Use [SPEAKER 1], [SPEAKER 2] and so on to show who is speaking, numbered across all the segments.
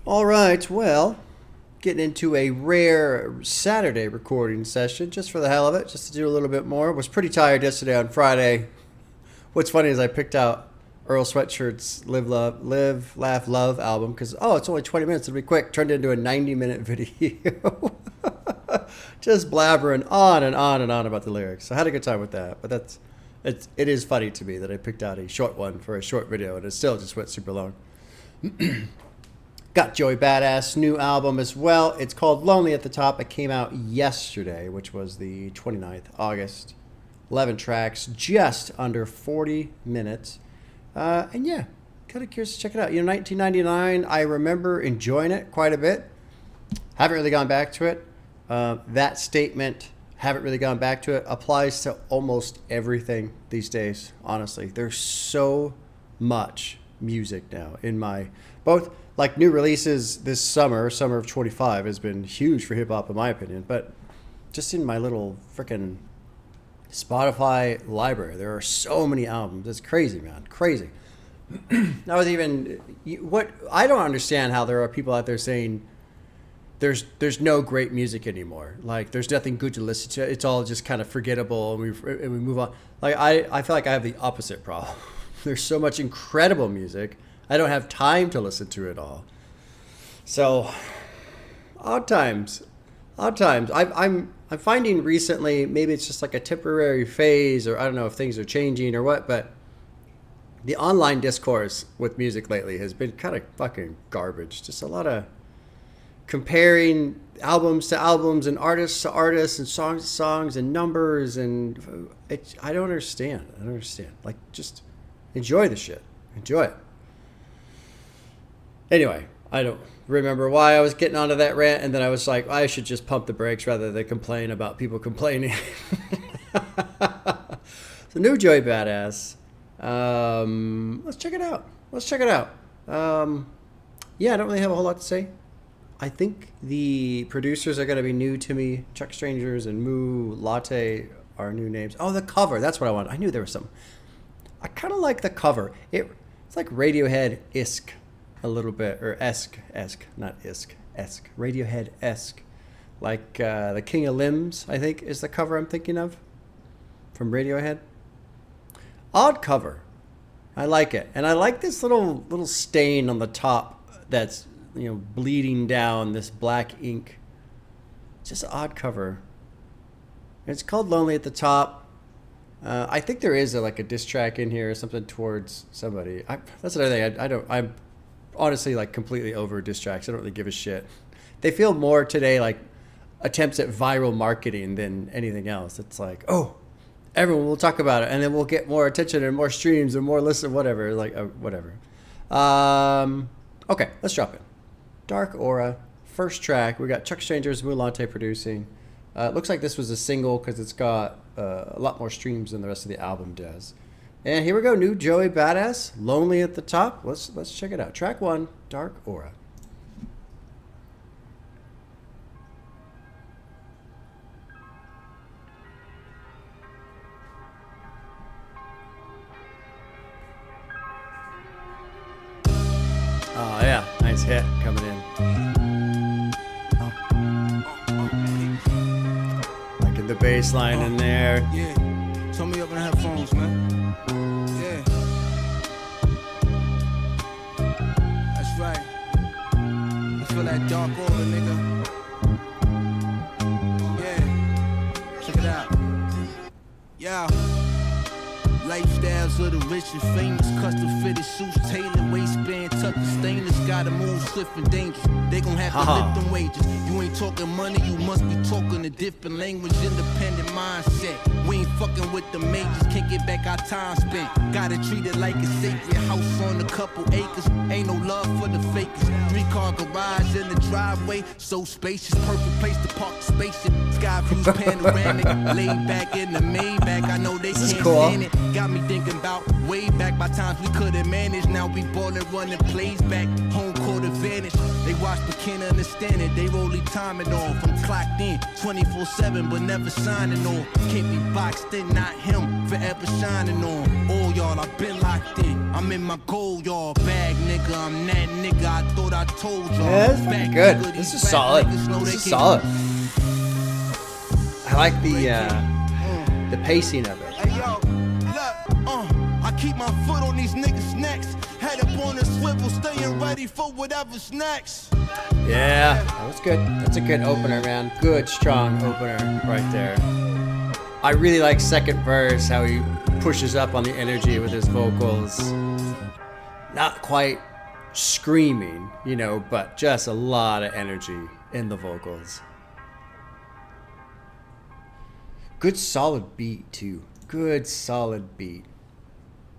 [SPEAKER 1] All right, well, getting into a rare Saturday recording session just for the hell of it, just to do a little bit more. Was pretty tired yesterday on Friday. What's funny is I picked out Earl Sweatshirt's Live, Laugh, Love album because, it's only 20 minutes. It'll be quick. Turned into a 90-minute video. Just blabbering on and on and on about the lyrics. So I had a good time with that. But it is funny to me that I picked out a short one for a short video and it still just went super long. Got Joey Bada's new album as well. It's called Lonely at the Top. It came out yesterday, which was the 29th August. 11 tracks, just under 40 minutes. And yeah, kind of curious to check it out. 1999, I remember enjoying it quite a bit. Haven't really gone back to it. That statement, haven't really gone back to it, applies to almost everything these days, honestly. There's so much music now in my... Both, like, new releases this summer of 25 has been huge for hip-hop in my opinion, but just in my little freaking Spotify library, there are so many albums. It's crazy, man. Crazy. I don't understand how there are people out there saying there's no great music anymore. Like, there's nothing good to listen to. It's all just kind of forgettable, and we move on. Like, I feel like I have the opposite problem. There's so much incredible music. I don't have time to listen to it all. So, odd times. I'm finding recently, maybe it's just like a temporary phase, or I don't know if things are changing or what, but the online discourse with music lately has been kind of fucking garbage. Just a lot of comparing albums to albums and artists to artists and songs to songs and numbers, and I don't understand. Like, just enjoy the shit. Enjoy it. Anyway, I don't remember why I was getting onto that rant, and then I was like, I should just pump the brakes rather than complain about people complaining. So, new Joey Bada's. Let's check it out. Yeah, I don't really have a whole lot to say. I think the producers are going to be new to me. Chuck Strangers and Moo Latte are new names. Oh, the cover. That's what I wanted. I knew there was something. I kind of like the cover. It's like Radiohead-esque a little bit, or esque, not esque, Radiohead-esque. Like the King of Limbs, I think, is the cover I'm thinking of from Radiohead. Odd cover. I like it. And I like this little stain on the top that's, bleeding down, this black ink. Just an odd cover. It's called Lonely at the Top. I think there is a diss track in here or something towards somebody. That's another thing. I'm honestly completely over diss tracks. I don't really give a shit. They feel more today like attempts at viral marketing than anything else. It's like, everyone will talk about it, and then we'll get more attention and more streams and more listen, whatever. Whatever. Okay, let's drop it. Dark Aura, first track. We got Chuck Stranger's Mulante producing. Looks like this was a single because it's got a lot more streams than the rest of the album does. And here we go, new Joey Bada's, Lonely at the Top. Let's check it out. Track 1, Dark Aura. Oh yeah, nice hit coming in. Liking the bass line in there.
[SPEAKER 2] Yeah, turn me up in the headphones, man. Yeah, that's right. I feel that dark aura, nigga. Yeah, check it out. Yeah. Lifestyles of the rich and famous, custom fitted suits, tailored waistband, tucked and stainless. Gotta move swift and dangerous. They gon' have to lift them wages. You ain't talking money, you must be talking a different language, independent mindset. We ain't fucking with the majors, can't get back our time spent. Gotta treat it like a sacred house on a couple acres. Ain't no love for the fakers. 3-car garage in the driveway, so spacious, perfect place to park the spaceship. Sky views panoramic, laid back in the Maybach. I know they can't stand it. Got me thinking about way back by times we couldn't manage. Now we ballin', running plays back, home court advantage. They watch but can't understand it. They roll time it off. I'm clocked in 24/7 but never signing on. Can't be boxed in, not him, forever shining on. All y'all, I've been locked in. I'm in my gold, y'all. Bag nigga, I'm that nigga. I thought I told y'all.
[SPEAKER 1] Yeah, this is good. This is solid. This is solid. I like the pacing of it.
[SPEAKER 2] Hey yo, look, I keep my foot on these niggas' necks. Head up on a swivel, staying ready for whatever's next.
[SPEAKER 1] Yeah, that was good. That's a good opener, man. Good, strong opener right there. I really like second verse, how he pushes up on the energy with his vocals. Not quite screaming, you know, but just a lot of energy in the vocals. Good solid beat, too. Good solid beat.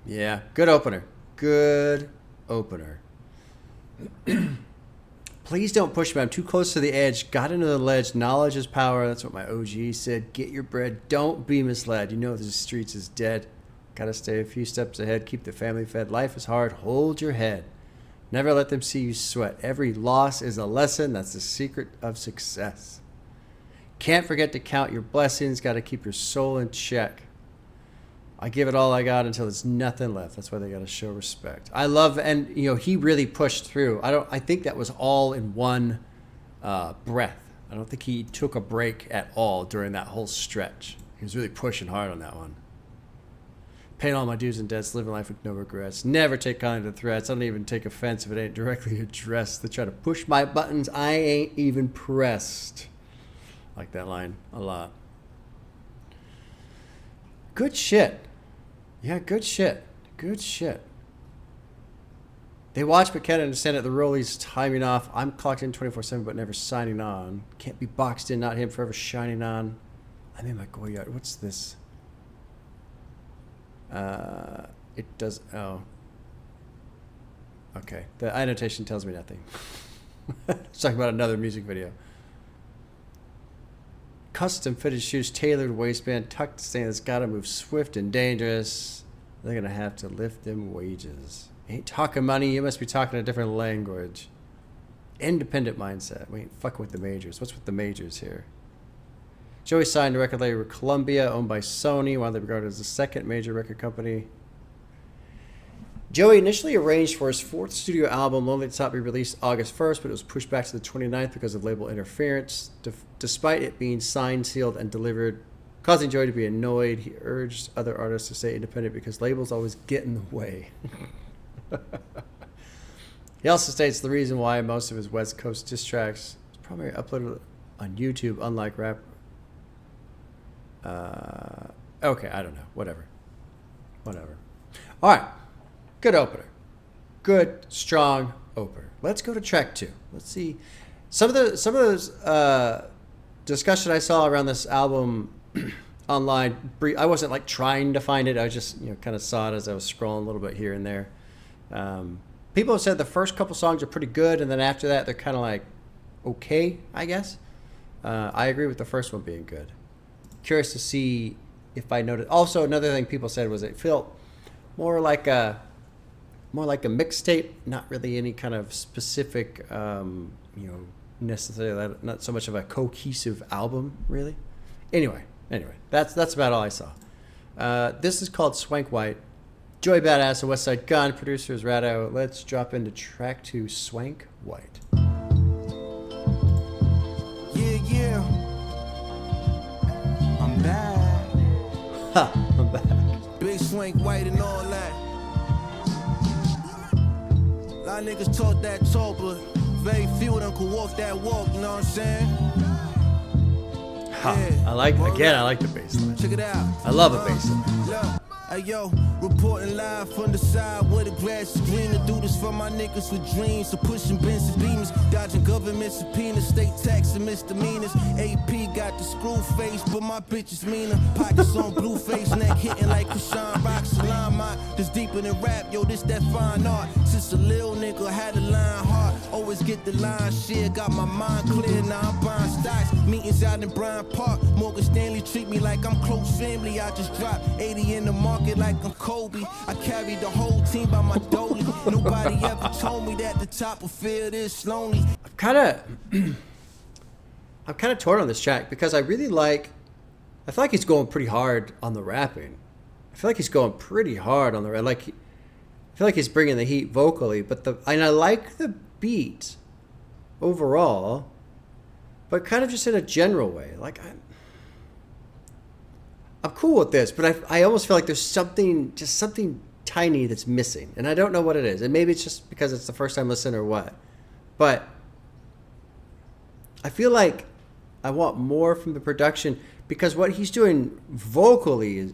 [SPEAKER 1] Yeah, good opener. Good opener. Please don't push me. I'm too close to the edge. Got into the ledge. Knowledge is power. That's what my OG said. Get your bread. Don't be misled. You know the streets is dead. Gotta stay a few steps ahead. Keep the family fed. Life is hard. Hold your head. Never let them see you sweat. Every loss is a lesson. That's the secret of success. Can't forget to count your blessings. Got to keep your soul in check. I give it all I got until there's nothing left. That's why they got to show respect. I love, and you know, he really pushed through. I think that was all in one breath. I don't think he took a break at all during that whole stretch. He was really pushing hard on that one. Paying all my dues and debts, living life with no regrets. Never take kindly to threats. I don't even take offense if it ain't directly addressed. They try to push my buttons. I ain't even pressed. I like that line a lot. Good shit. Yeah, good shit. Good shit. They watch but can't understand it. The rollies timing off. I'm clocked in 24/7 but never signing on. Can't be boxed in, not him, forever shining on. I'm in my Goyard. What's this? It does. Oh. Okay. The annotation tells me nothing. It's talking about another music video. Custom fitted shoes, tailored waistband, tucked stainless, gotta move swift and dangerous. They're gonna have to lift them wages. Ain't talking money, you must be talking a different language. Independent mindset. We ain't fucking with the majors. What's with the majors here? Joey signed a record label with Columbia, owned by Sony, widely regarded as the second major record company. Joey initially arranged for his fourth studio album, Lonely at the Top, to be released August 1st, but it was pushed back to the 29th because of label interference. Despite it being signed, sealed, and delivered, causing Joey to be annoyed, he urged other artists to stay independent because labels always get in the way. He also states the reason why most of his West Coast diss tracks is primarily uploaded on YouTube, unlike rap. Okay, I don't know. Whatever. All right. Good opener. Good, strong opener. Let's go to track 2. Let's see. Some of those discussion I saw around this album online. I wasn't like trying to find it. I just kind of saw it as I was scrolling a little bit here and there. People have said the first couple songs are pretty good, and then after that they're kind of like okay, I guess. I agree with the first one being good. Curious to see if I noticed. Also, another thing people said was it felt more like a mixtape, not really any kind of specific, necessarily not so much of a cohesive album, really. Anyway, that's about all I saw. This is called Swank White. Joey Badass and Westside Gun, producer is Rado. Let's drop into track 2, Swank White.
[SPEAKER 2] Yeah. I'm back.
[SPEAKER 1] Ha, I'm back.
[SPEAKER 2] Big Swank White and all that. A lot of niggas talk that talk, but very few of them could walk that walk, you know what I'm saying?
[SPEAKER 1] Ha,
[SPEAKER 2] Yeah.
[SPEAKER 1] I like the bass line.
[SPEAKER 2] Check it out.
[SPEAKER 1] I love a bass line.
[SPEAKER 2] Look, hey yo, reporting live from the side where the grass is green. To do this for my niggas with dreams. So pushing Benz and beamers, dodging government subpoenas, state tax and misdemeanors. AP got the screw face, but my bitch is meaner. Pockets on blue face, neck hitting like Krishan Rock. Salam, this deeper than rap, yo, this that fine art. Since a little nigga had a line heart, always get the line, shit, got my mind clear, now I'm buying stocks. Meetings out in Bryant Park, Morgan Stanley treat me like I'm close family. I just dropped 80 in the market like I'm Kobe. I carried the whole team by my dolly. Nobody ever told me that the top of field is lonely.
[SPEAKER 1] I'm kind of torn on this track because I feel like he's going pretty hard on the rapping. I feel like he's going pretty hard on the I feel like he's bringing the heat vocally, and I like the beat overall, but kind of just in a general way. Like I'm cool with this, but I almost feel like there's something tiny that's missing, and I don't know what it is. And maybe it's just because it's the first time listen or what, but I feel like I want more from the production because what he's doing vocally is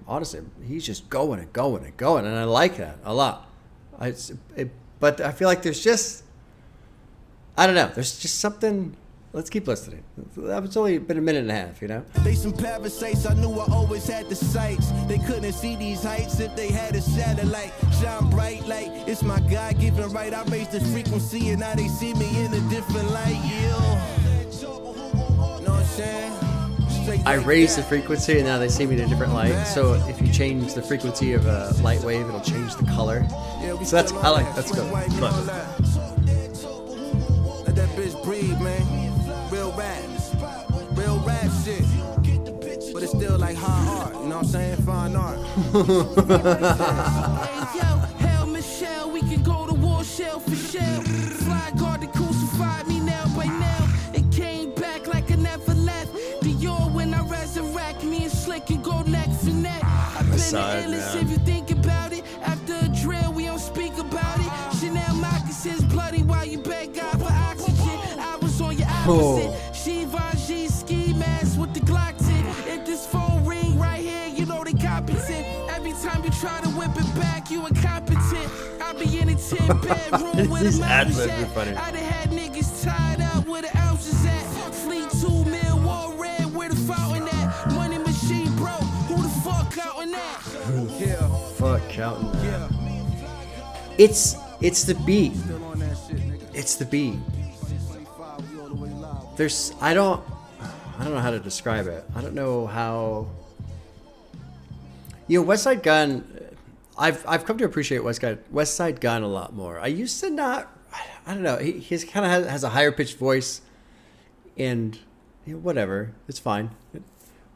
[SPEAKER 1] honestly, he's just going and going and going, and I like that a lot. But I feel like there's just, I don't know, there's just something. Let's keep listening. It's only been a minute and a half, you know?
[SPEAKER 2] They some parasites, I knew I always had the sights. They couldn't see these heights if they had a satellite. Shine bright like it's my God-given right. I raised the frequency and now they see me in a different light, yeah. Know what I'm saying?
[SPEAKER 1] I raised the frequency and now they see me in a different light. So if you change the frequency of a light wave, it'll change the color. So that's good.
[SPEAKER 2] Let that bitch breathe, man. Real rap shit. But it's still like high art, you know what I'm saying? Fine art. Hey, yo, hell Michelle, we can go to war shell for shell. Fly guard to crucify me now by now. It came back like I never left. Dior when I resurrect me and slick and go neck for neck. I've been the illest if you think about it. After a drill, we don't speak about it. Chanel moccasins bloody while you beg God for oxygen. I was on your opposite. Shivaji ski mask with the Glock tip. If this phone ring right here, you know they competent. Every time you try to whip it back, you incompetent. I be in a 10-bedroom with a mountain jet. I'd have had niggas tied up where the ounces at. Fleet 2 mil, war red, where the fountain at? Money machine broke, who the fuck counting that?
[SPEAKER 1] Fuck counting that. It's the beat. It's the beat. I don't know how to describe it. I don't know how. West Side Gun. I've come to appreciate West Side Gun a lot more. I used to not. I don't know. He's kind of has a higher pitched voice, and whatever. It's fine.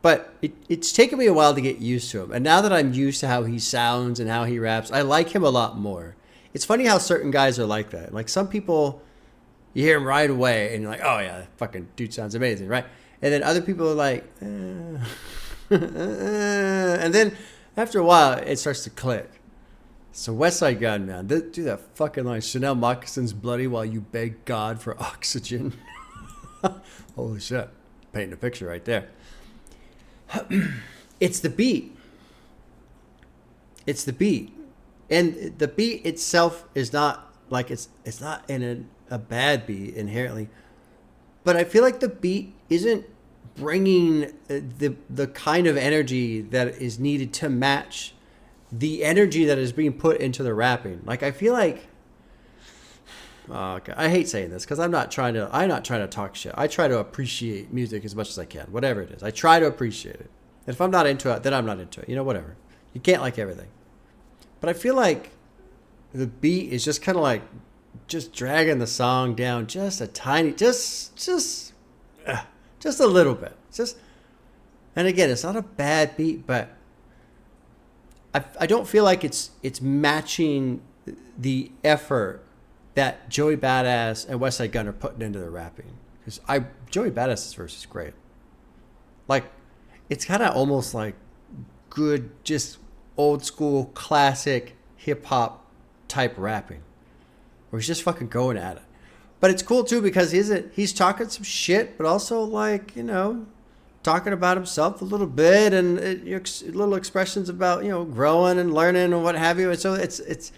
[SPEAKER 1] But it's taken me a while to get used to him. And now that I'm used to how he sounds and how he raps, I like him a lot more. It's funny how certain guys are like that. Like some people, you hear him right away and you're like, oh yeah, that fucking dude sounds amazing, right? And then other people are like, and then after a while, it starts to click. So West Side Gun, man, do that fucking line. Chanel moccasins bloody while you beg God for oxygen. Holy shit. Painting a picture right there. It's the beat. It's the beat. And the beat itself is not like it's not in a bad beat inherently. But I feel like the beat isn't bringing the kind of energy that is needed to match the energy that is being put into the rapping. Like I feel like okay, I hate saying this because I'm not trying to talk shit. I try to appreciate music as much as I can, whatever it is. I try to appreciate it. And if I'm not into it, then I'm not into it. Whatever. You can't like everything. But I feel like the beat is just kind of like just dragging the song down just a tiny, just a little bit. And again, it's not a bad beat, but I don't feel like it's matching the effort that Joey Badass and West Side Gun are putting into their rapping. Because Joey Badass's verse is great. Like, it's kind of almost like good, just old school, classic hip-hop type rapping. Where he's just fucking going at it. But it's cool, too, because he's talking some shit, but also, like, talking about himself a little bit and little expressions about, growing and learning and what have you. And so it's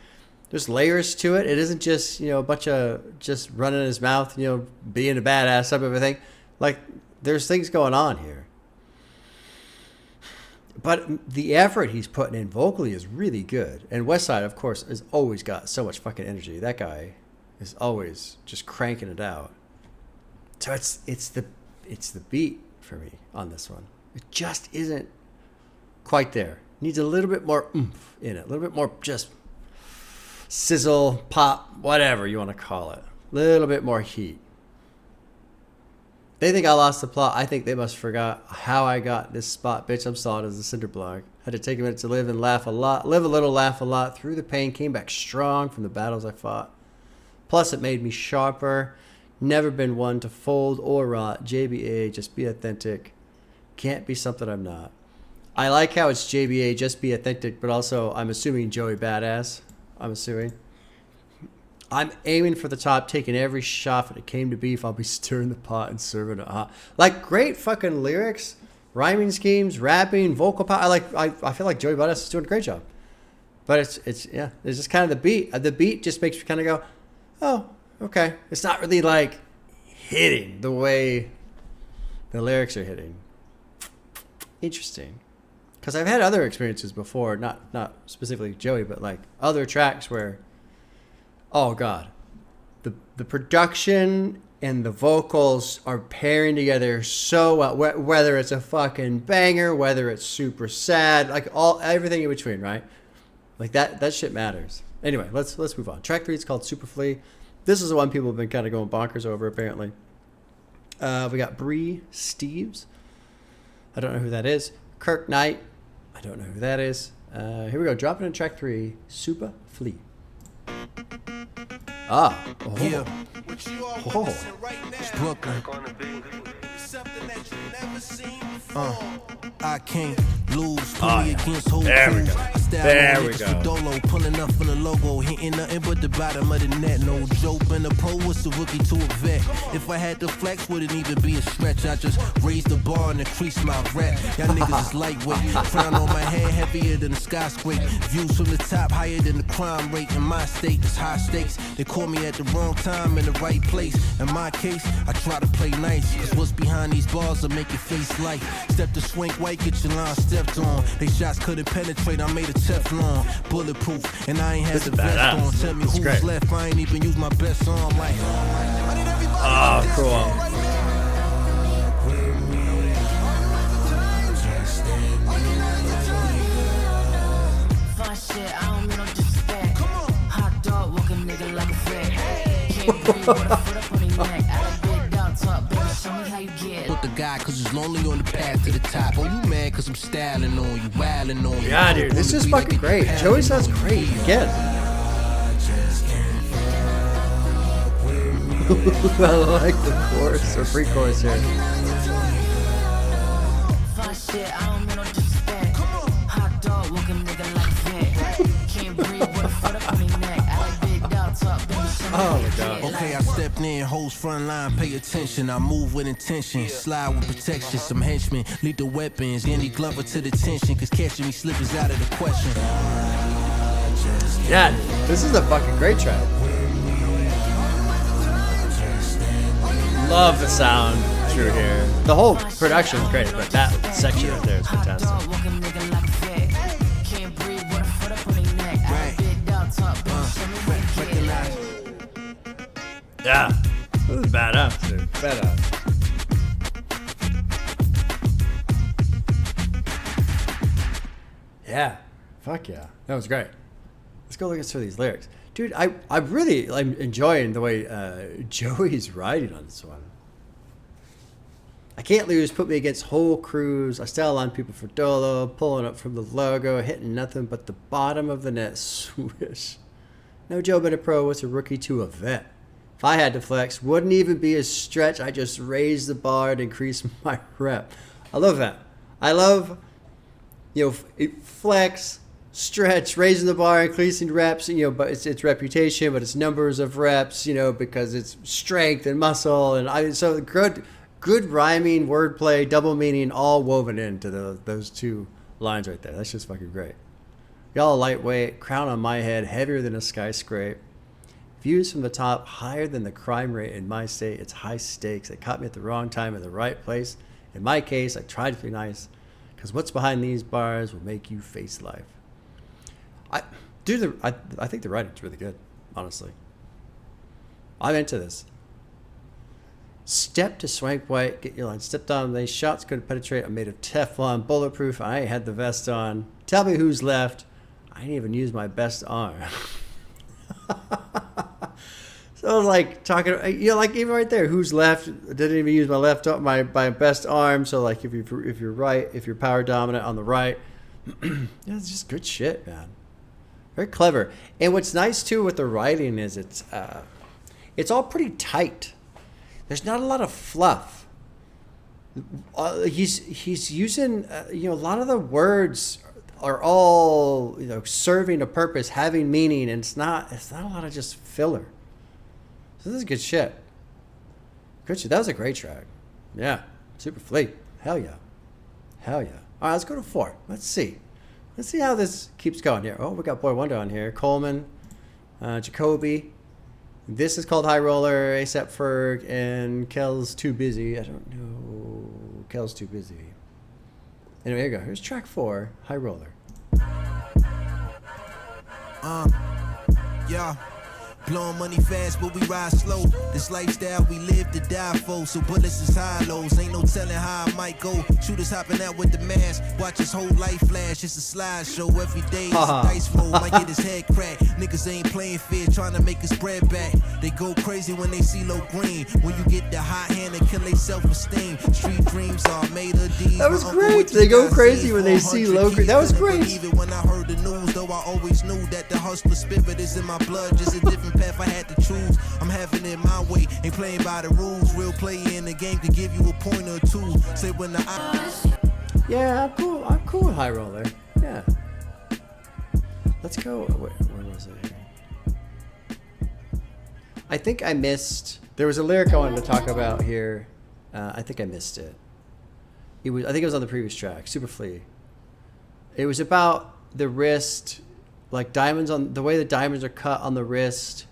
[SPEAKER 1] there's layers to it. It isn't just, a bunch of just running his mouth, being a badass type of a thing. Like, there's things going on here. But the effort he's putting in vocally is really good. And Westside, of course, has always got so much fucking energy. That guy, is always just cranking it out. So it's the beat for me on this one. It just isn't quite there. Needs a little bit more oomph in it. A little bit more just sizzle, pop, whatever you want to call it. A little bit more heat. They think I lost the plot. I think they must forgot how I got this spot. Bitch, I'm solid as a cinder block. Had to take a minute to live and laugh a lot. Live a little, laugh a lot. Through the pain, came back strong from the battles I fought. Plus, it made me sharper. Never been one to fold or rot. JBA, just be authentic. Can't be something I'm not. I like how it's JBA, just be authentic, but also I'm assuming Joey Badass. I'm assuming. I'm aiming for the top, taking every shot. When it came to beef, I'll be stirring the pot and serving it hot. Like, great fucking lyrics, rhyming schemes, rapping, vocal power. I feel like Joey Bada is doing a great job. But it's just kind of the beat. The beat just makes me kind of go, oh, okay. It's not really like hitting the way the lyrics are hitting. Interesting. Because I've had other experiences before, not specifically Joey, but like other tracks where, oh God, the production and the vocals are pairing together so well. Whether it's a fucking banger, whether it's super sad, like everything in between, right? Like that shit matters. Anyway, let's move on. Track 3 is called SUPAFLEE. This is the one people have been kind of going bonkers over apparently. We got Bree Steves. I don't know who that is. Kirk Knight. I don't know who that is. Here we go. Dropping in track 3, SUPAFLEE. Ah. Oh.
[SPEAKER 2] Yeah.
[SPEAKER 1] Oh.
[SPEAKER 2] It's Brooklyn. I can't lose. Put me against whole
[SPEAKER 1] There we
[SPEAKER 2] crew.
[SPEAKER 1] go.
[SPEAKER 2] I style
[SPEAKER 1] There
[SPEAKER 2] on
[SPEAKER 1] we
[SPEAKER 2] niggas
[SPEAKER 1] go.
[SPEAKER 2] for Dolo, pulling up for the logo, hitting nothing but the bottom of the net. No joke, been a pro, what's the rookie to a vet? If I had to flex, wouldn't even be a stretch. I just raised the bar and increased my rep. Y'all niggas is lightweight. Crown on my head heavier than a skyscraper. Views from the top higher than the crime rate. In my state, it's high stakes. They call me at the wrong time in the right place. In my case, I try to play nice. Cause what's behind these bars will make your face light. Step to Swank white, get your line stepped on. They shots couldn't penetrate, I made a Teflon. Bulletproof, and I ain't had the vest on. Tell me who's
[SPEAKER 1] great.
[SPEAKER 2] left, I ain't even use my best arm. Like,
[SPEAKER 1] Oh, cool.
[SPEAKER 3] Fun shit, I don't mean no disrespect. Hot dog, walking nigga like a vet. Can't breathe with a foot up on his neck. I like big dog talk, baby, show me how you get.
[SPEAKER 2] with the guy cause it's lonely on the path to the top. Oh, you mad cause I'm styling on you, wilding on you.
[SPEAKER 1] Yeah, dude, this is fucking great. Joey sounds great again. I like the chorus or pre-chorus here.
[SPEAKER 3] Fun shit, I don't mean no disrespect. Hot dog, walking nigga like a vet. Can't breathe with a foot up on his neck. I like big dog talk, baby, show me how you get.
[SPEAKER 2] Okay, I stepped in, hoes front line, pay attention. I move with intention, slide with protection. Some henchmen, lethal weapons, Andy Glover to detention. Cause catching me slippers out of the question.
[SPEAKER 1] Yeah, this is a fucking great track. Love the sound through here. The whole production is great, but that section right there is fantastic.
[SPEAKER 3] Hot dog, walking nigga like a vet. Can't breathe with a foot up on his neck. I like big dog talk, baby, show me how you get.
[SPEAKER 1] Yeah, this is badass, dude. Badass. Yeah, fuck yeah, that was great. Let's go look at some of these lyrics, dude. I really like enjoying the way Joey's writing on this one. I can't lose, put me against whole crews. I style on people for Dolo, pulling up from the logo, hitting nothing but the bottom of the net. Swish. No Joe been a pro, what's a rookie to a vet? If I had to flex, wouldn't even be a stretch. I just raise the bar and increase my rep. I love that. I love, flex, stretch, raising the bar, increasing reps, but it's reputation, but it's numbers of reps, because it's strength and muscle. And so good rhyming, wordplay, double meaning, all woven into those two lines right there. That's just fucking great. Y'all lightweight, crown on my head, heavier than a skyscraper. Views from the top, higher than the crime rate in my state. It's high stakes. It caught me at the wrong time in the right place. In my case, I tried to be nice, because what's behind these bars will make you face life. I think the writing's really good, honestly. I'm into this. Step to swank white, get your line stepped on. These shots could penetrate. I'm made of Teflon, bulletproof. I ain't had the vest on. Tell me who's left. I didn't even use my best arm. So like talking, like even right there, who's left? Didn't even use my left arm, my best arm. So like if you're right, if you're power dominant on the right, it's just good shit, man. Very clever. And what's nice too with the writing is it's all pretty tight. There's not a lot of fluff. He's using a lot of the words are all serving a purpose, having meaning, and it's not a lot of just filler. So this is good shit. Good shit. That was a great track. Yeah. SUPAFLEE. Hell yeah. Hell yeah. All right, let's go to 4. Let's see how this keeps going here. Oh, we got Boy Wonder on here. Coleman, Jacoby. This is called High Roller, ASAP Ferg, and Kel's Too Busy. I don't know. Kel's Too Busy. Anyway, here we go. Here's track 4, High Roller.
[SPEAKER 2] Yeah. Blowing money fast, but we ride slow. This lifestyle we live to die for. So bullets is high lows. Ain't no telling how I might go. Shooters hopping out with the mask. Watch his whole life flash. It's a slideshow. Every day it's a dice roll. Might get his head cracked. Niggas ain't playing fair, trying to make his bread back. They go crazy when they see low green. When you get the hot hand and kill their self-esteem. Street dreams are made of these.
[SPEAKER 1] That was great. They go crazy when they see low green. That was great.
[SPEAKER 2] Even when I heard the news, though I always knew that the hustler spirit is in my blood. Just a different path I had to choose. I'm having it my way, ain't playing by the rules. Real player in the game could give you a point or two. Say when the
[SPEAKER 1] yeah, I'm cool with High Roller. Yeah. Let's go. Where was it here? I think I missed. There was a lyric I wanted to talk about here. I think I missed it. I think it was on the previous track, SUPAFLEE. It was about the wrist, like diamonds on the way the diamonds are cut on the wrist.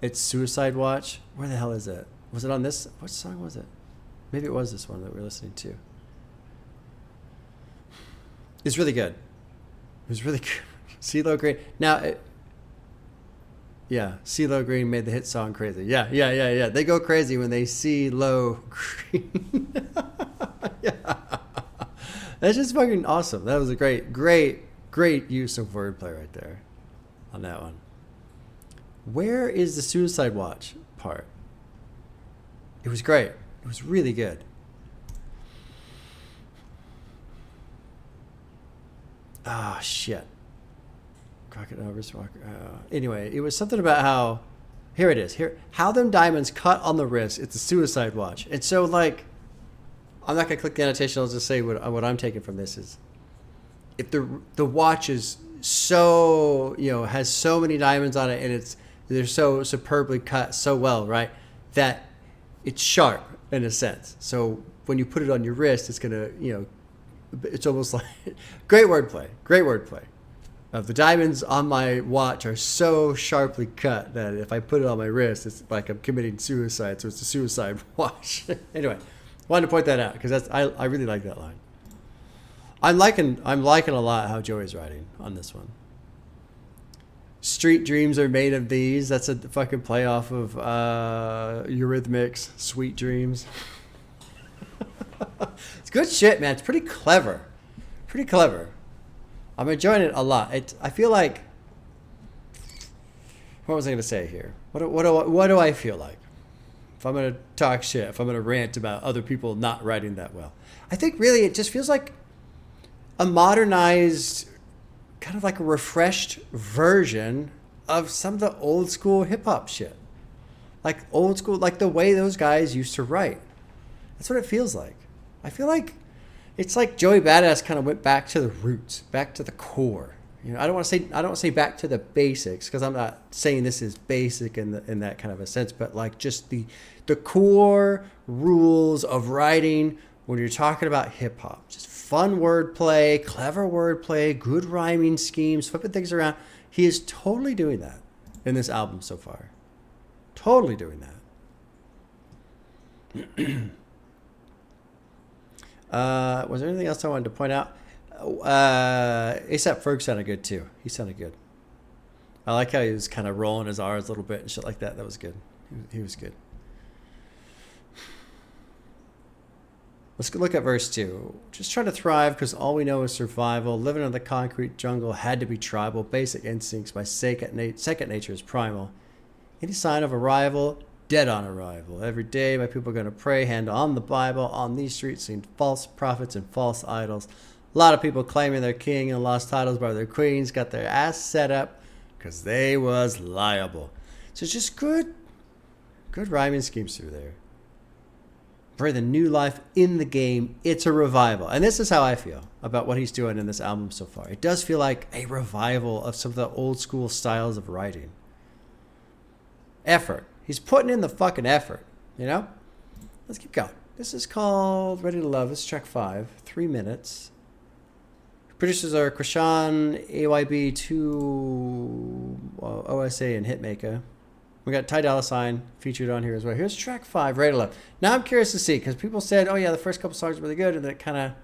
[SPEAKER 1] It's Suicide Watch. Where the hell is it? Was it on this? What song was it? Maybe it was this one that we're listening to. It's really good. It was really good. CeeLo Green. Now, CeeLo Green made the hit song crazy. Yeah. They go crazy when they see Low Green. Yeah. That's just fucking awesome. That was a great use of wordplay right there on that one. Where is the Suicide Watch part? It was great. It was really good. Ah, shit. Crocodile wrist walker. Anyway, it was something about how... Here it is. Here, how them diamonds cut on the wrist. It's a Suicide Watch. And so, like... I'm not going to click the annotation. I'll just say what I'm taking from this is... If the watch is so... has so many diamonds on it and they're so superbly cut so well, right? That it's sharp in a sense. So when you put it on your wrist, it's gonna, it's almost like great wordplay. The diamonds on my watch are so sharply cut that if I put it on my wrist, it's like I'm committing suicide. So it's a suicide watch. Anyway, wanted to point that out because I really like that line. I'm liking a lot how Joey's writing on this one. Street dreams are made of these. That's a fucking play off of Eurythmics' Sweet Dreams. It's good shit, man. It's pretty clever. I'm enjoying it a lot. I feel like... What was I going to say here? What do I feel like? If I'm going to talk shit, if I'm going to rant about other people not writing that well. I think really it just feels like a modernized... kind of like a refreshed version of some of the old school hip hop shit. Like old school, like the way those guys used to write. That's what it feels like. I feel like it's like Joey Bada kind of went back to the roots, back to the core. I don't want to say back to the basics because I'm not saying this is basic in that kind of a sense, but like just the core rules of writing when you're talking about hip hop. Just fun wordplay, clever wordplay, good rhyming schemes, flipping things around. He is totally doing that in this album so far. Totally doing that. Was there anything else I wanted to point out? ASAP Ferg sounded good too. He sounded good. I like how he was kind of rolling his R's a little bit and shit like that. That was good. He was good. Let's look at verse 2. Just trying to thrive because all we know is survival. Living in the concrete jungle had to be tribal. Basic instincts by second nature is primal. Any sign of arrival? Dead on arrival. Every day my people are going to pray, hand on the Bible. On these streets seen false prophets and false idols. A lot of people claiming they're king and lost titles by their queens. Got their ass set up because they was liable. So it's just good rhyming schemes through there. Breathing new life in the game. It's a revival. And this is how I feel about what he's doing in this album so far. It does feel like a revival of some of the old school styles of writing. Effort. He's putting in the fucking effort, you know? Let's keep going. This is called Ready to Love. This is track 5. 3 minutes. Producers are Krishan, AYB, 2 OSA, and Hitmaker. We got Ty Dolla $ign featured on here as well. Here's track 5, Ready to Love. Now I'm curious to see, because people said, oh yeah, the first couple songs are really good, and then it kind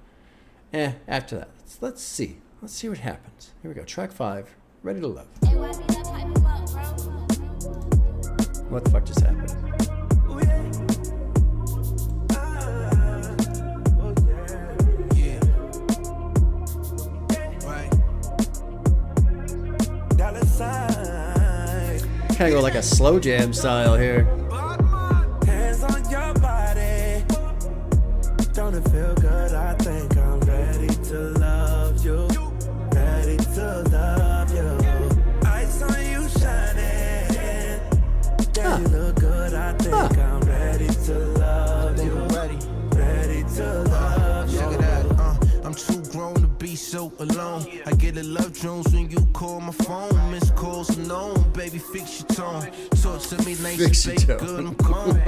[SPEAKER 1] of, after that. Let's see. Let's see what happens. Here we go. Track 5, Ready to Love. What the fuck just happened? Kind of go like a slow jam style here.
[SPEAKER 4] Hands on your body. Don't it feel good? I think I'm ready to love you. Ready to love you. Ice on you shining. Yeah, you look good. I think I'm ready to love you. Ready to love you.
[SPEAKER 2] Check it out. I'm too grown to be so alone. I get a love drones when you call my phone. Missed calls unknown. Baby, fix your tone. Talk to me nice, baby, good, I'm gone.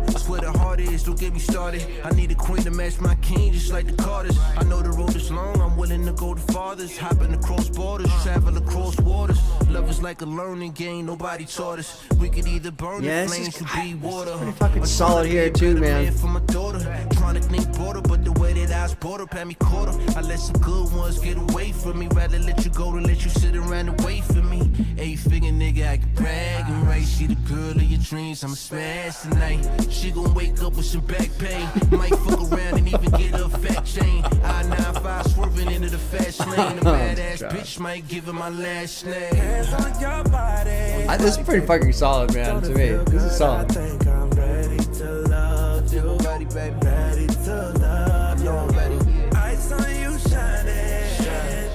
[SPEAKER 2] That's where the heart is, don't get me started. I need a queen to match my king, just like the Carters. I know the road is long, I'm willing to go the farthest. Hopping across borders, travel across waters. Love is like a learning game, nobody taught us. We could either burn the flames, could be water.
[SPEAKER 1] Pretty fucking solid here too, man.
[SPEAKER 2] For my daughter, trying to think border, but the way that I was brought up had me caught up. I let some good ones get away from me. Rather let you go than let you sit around and wait for me. 8-figure nigga, I can brag and right. She the girl of your dreams, I'ma smash tonight. She gon' wake up with some back pain. Might fuck around and even get a fat chain. I-95 swerving into the fast lane. A badass bitch might give her my last name.
[SPEAKER 4] Hands on your body.
[SPEAKER 1] This is pretty fucking solid, man, to me. This is solid.
[SPEAKER 4] I think I'm ready to love you.
[SPEAKER 2] Ready, baby.
[SPEAKER 4] Ready to love you.
[SPEAKER 2] I'm ready.
[SPEAKER 4] Ice on you shining.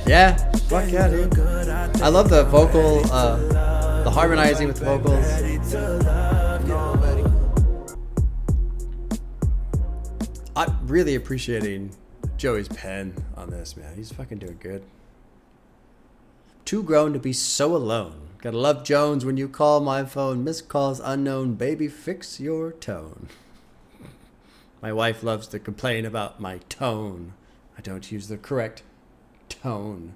[SPEAKER 1] Yeah, fuck yeah, dude. I love the vocal, the harmonizing with the vocals. I'm really appreciating Joey's pen on this, man. He's fucking doing good. Too grown to be so alone. Gotta love Jones when you call my phone. Missed calls unknown. Baby, fix your tone. My wife loves to complain about my tone. I don't use the correct tone.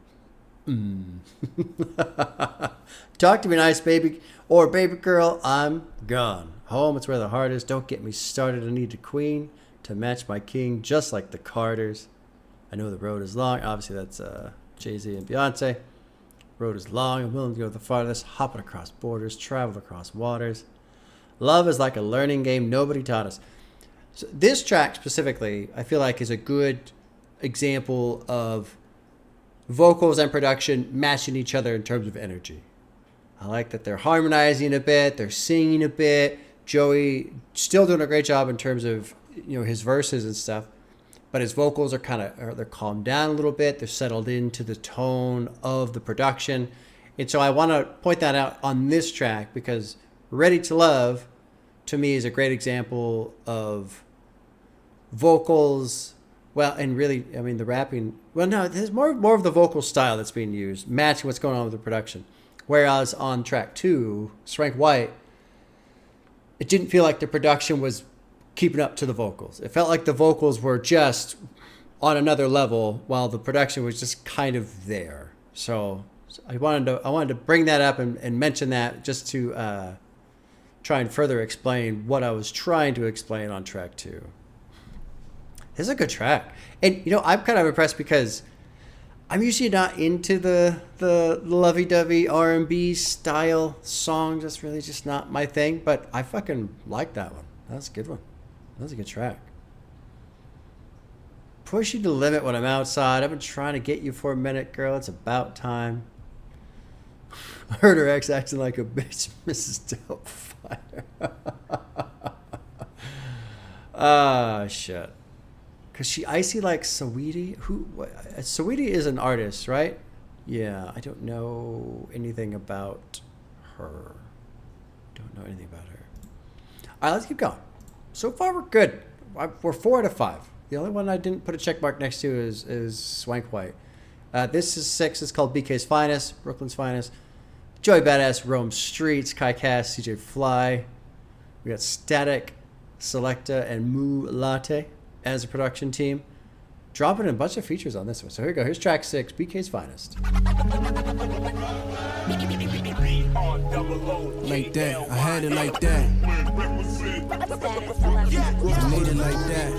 [SPEAKER 1] Talk to me nice, baby. Or baby girl, I'm gone. Home, it's where the heart is. Don't get me started. I need a queen to match my king, just like the Carters. I know the road is long. Obviously, that's Jay-Z and Beyonce. Road is long. I'm willing to go the farthest. Hopping across borders. Travel across waters. Love is like a learning game nobody taught us. So this track specifically, I feel like, is a good example of vocals and production matching each other in terms of energy. I like that they're harmonizing a bit, they're singing a bit. Joey still doing a great job in terms of, you know, his verses and stuff, but his vocals are they're calmed down a little bit. They're settled into the tone of the production. And so I want to point that out on this track because Ready to Love to me is a great example of vocals. Well, and really, I mean, the rapping, well, no, there's more of the vocal style that's being used, matching what's going on with the production. Whereas on track 2, SWANK White, it didn't feel like the production was keeping up to the vocals. It felt like the vocals were just on another level while the production was just kind of there. So I wanted to bring that up and mention that just to try and further explain what I was trying to explain on track 2. This is a good track. And, you know, I'm kind of impressed because I'm usually not into the lovey-dovey R&B style songs. That's really just not my thing. But I fucking like that one. That's a good one. That's a good track. Push you to the limit when I'm outside. I've been trying to get you for a minute, girl. It's about time. I heard her ex acting like a bitch, Mrs. Doubtfire. Ah, shit. Cause she icy like Saweetie. Saweetie is an artist, right? Yeah, I don't know anything about her. Don't know anything about her. All right, let's keep going. So far, we're good. We're 4 out of 5. The only one I didn't put a check mark next to is Swank White. This is 6. It's called BK's Finest, Brooklyn's Finest. Joey Badass, Rome Streets, Kai Cass, CJ Fly. We got Static, Selecta, and Moo Latte as a production team. Dropping a bunch of features on this one. So here we go. Here's track 6, BK's Finest.
[SPEAKER 2] Like that, I had it like that. I made it like that.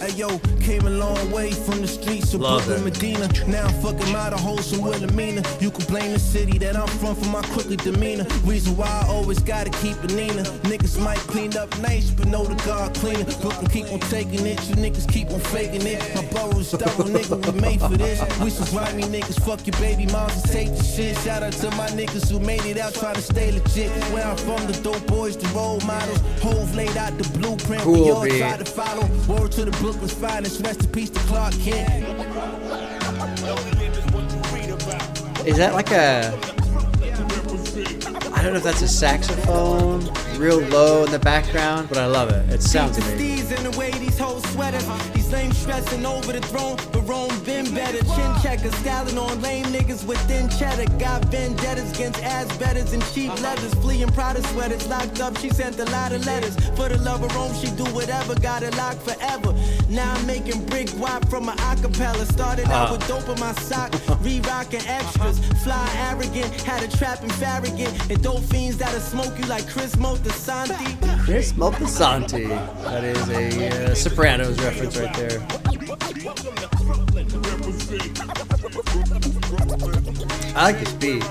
[SPEAKER 2] Hey yo, came a long way from the streets of Brooklyn, Medina. Now I'm fucking out of wholesome Wilhelmina. You can blame the city that I'm from for my crooked demeanor. Reason why I always gotta keep it Nina. Niggas might clean up nice, but know the God cleaner. Brooklyn keep on taking it, you niggas keep on faking it. My borough's thorough, nigga, we made for this. We some grimy niggas, fuck your baby moms and take the shit. Shout out to my niggas who made it out trying to stay legit. Where I'm from, the dope boys, the role models. Hove laid out the blueprint,
[SPEAKER 1] cool,
[SPEAKER 2] we all try to follow. Word to the Brooklyn's Finest, rest in peace to Clark Kent.
[SPEAKER 1] Is that like a... I don't know if that's a saxophone, real low in the background, but I love it. It sounds amazing.
[SPEAKER 2] In the way these hoes sweaters, these lame stressing over the throne, but Rome been better. Chin checkers, styling on lame niggas with thin cheddar. Got vendettas against ass betters and cheap leathers. Fleeing Prada sweaters, locked up, she sent a lot of letters. For the love of Rome, she do whatever, got it locked forever. Now I'm making brick wop from my acapella. Started out with dope in my sock, re-rocking extras. Fly arrogant, had a trap in Farragut. And dope fiends that'll smoke you like Chris Moltisanti.
[SPEAKER 1] Chris Moltisanti. That is a Sopranos reference right there. I like this beat.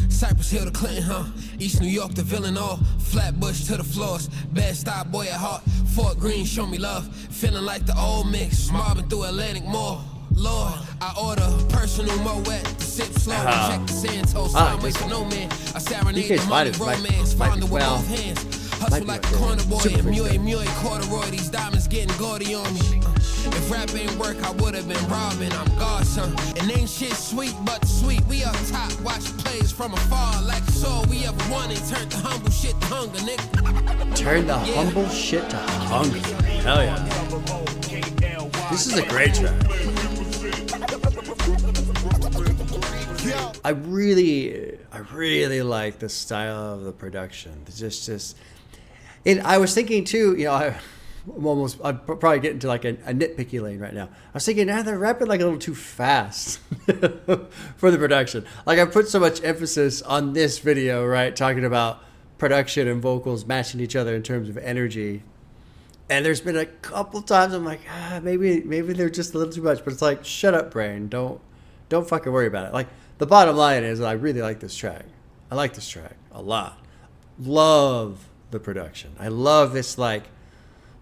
[SPEAKER 5] Cypress Hill to Clinton, huh? East New York to Villain, all Flatbush to the floors. Bad style boy at heart. Fort Greene, show me love. Feeling like the old mix. Mobbing through Atlantic Mall. Lord, I order personal Moet to sip slow. Check the Santos. I'm wait for no man. I serenade the money romance. Founder with both hands. Hustle like a corner boy and Muay corduroy. These diamonds getting gaudy on me. If rap ain't work, I would've been robbing. I'm Godson. And ain't shit sweet, but sweet. We up top, watch plays from afar. Like so, we ever won and turned the humble shit to hunger, nigga.
[SPEAKER 1] Turn the humble shit to hunger. Hell yeah. This is a great track. I really like the style of the production. It's just, and I was thinking too, you know, I'm probably getting to like a nitpicky lane right now. I was thinking, they're rapping like a little too fast for the production. Like I put so much emphasis on this video, right? Talking about production and vocals matching each other in terms of energy. And there's been a couple times I'm like, maybe they're just a little too much, but it's like, shut up, brain. Don't fucking worry about it. Like, the bottom line is that I really like this track. I like this track a lot. Love the production. I love this like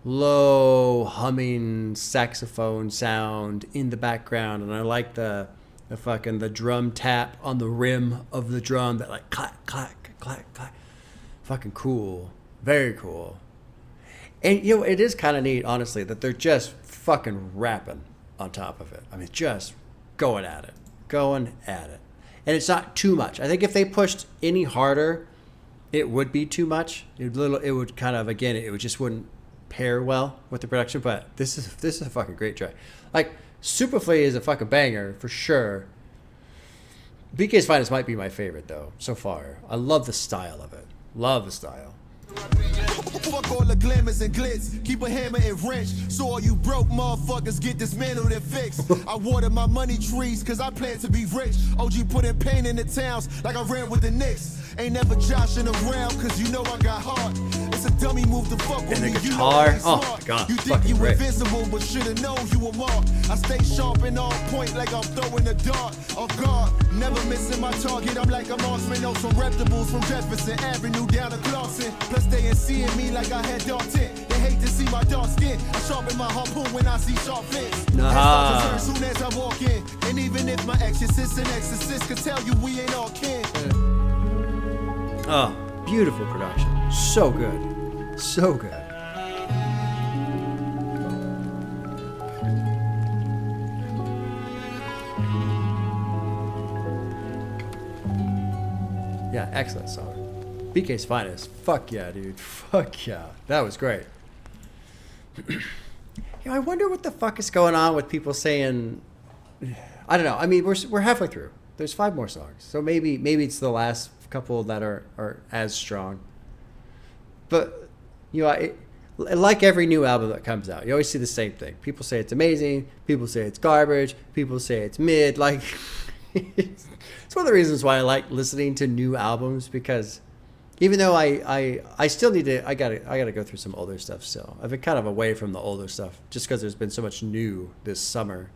[SPEAKER 1] low humming saxophone sound in the background, and I like the drum tap on the rim of the drum, that like clack clack clack clack. Fucking cool. Very cool. And you know, it is kind of neat, honestly, that they're just fucking rapping on top of it. I mean, just going at it. And it's not too much. I think if they pushed any harder, it would be too much. It would kind of, again, it just wouldn't pair well with the production. But this is a fucking great track. Like, SUPAFLEE is a fucking banger for sure. BK's Finest might be my favorite though so far. I love the style of it. Love the style.
[SPEAKER 6] Fuck all the glamours and glitz, keep a hammer and wrench, so all you broke motherfuckers get dismantled and fixed. I water my money trees, cause I plan to be rich. OG putting pain in the towns, like I ran with the Knicks. Ain't never joshing around, cause you know I got heart. It's a dummy move to fuck with
[SPEAKER 1] And
[SPEAKER 6] me.
[SPEAKER 1] the
[SPEAKER 6] You know
[SPEAKER 1] guitar.
[SPEAKER 6] I ain't
[SPEAKER 1] Oh
[SPEAKER 6] smart.
[SPEAKER 1] my God,
[SPEAKER 6] You think
[SPEAKER 1] fucking
[SPEAKER 6] you
[SPEAKER 1] great.
[SPEAKER 6] invincible, but should've known you were marked. I stay sharp and on point like I'm throwing a dart. On guard, never missing my target. I'm like a marksman, on some reptibles from Jefferson Avenue down to Clarkson. Plus they ain't seeing me like I had dark tint. They hate to see my dark skin. I sharpen my harpoon when I see sharp fins.
[SPEAKER 1] Nah.
[SPEAKER 6] As soon as I walk in. And even if my exorcist and exorcist could tell you we ain't all kin.
[SPEAKER 1] Oh, beautiful production. So good. So good. Yeah, excellent song. BK's finest. Fuck yeah, dude. Fuck yeah. That was great. I wonder what the fuck is going on with people saying, I don't know. I mean, we're halfway through. There's 5 more songs. So maybe it's the last couple that are as strong. But, you know, like every new album that comes out, you always see the same thing. People say it's amazing. People say it's garbage. People say it's mid. Like, it's one of the reasons why I like listening to new albums, because even though I still need to, I gotta go through some older stuff still. I've been kind of away from the older stuff just because there's been so much new this summer.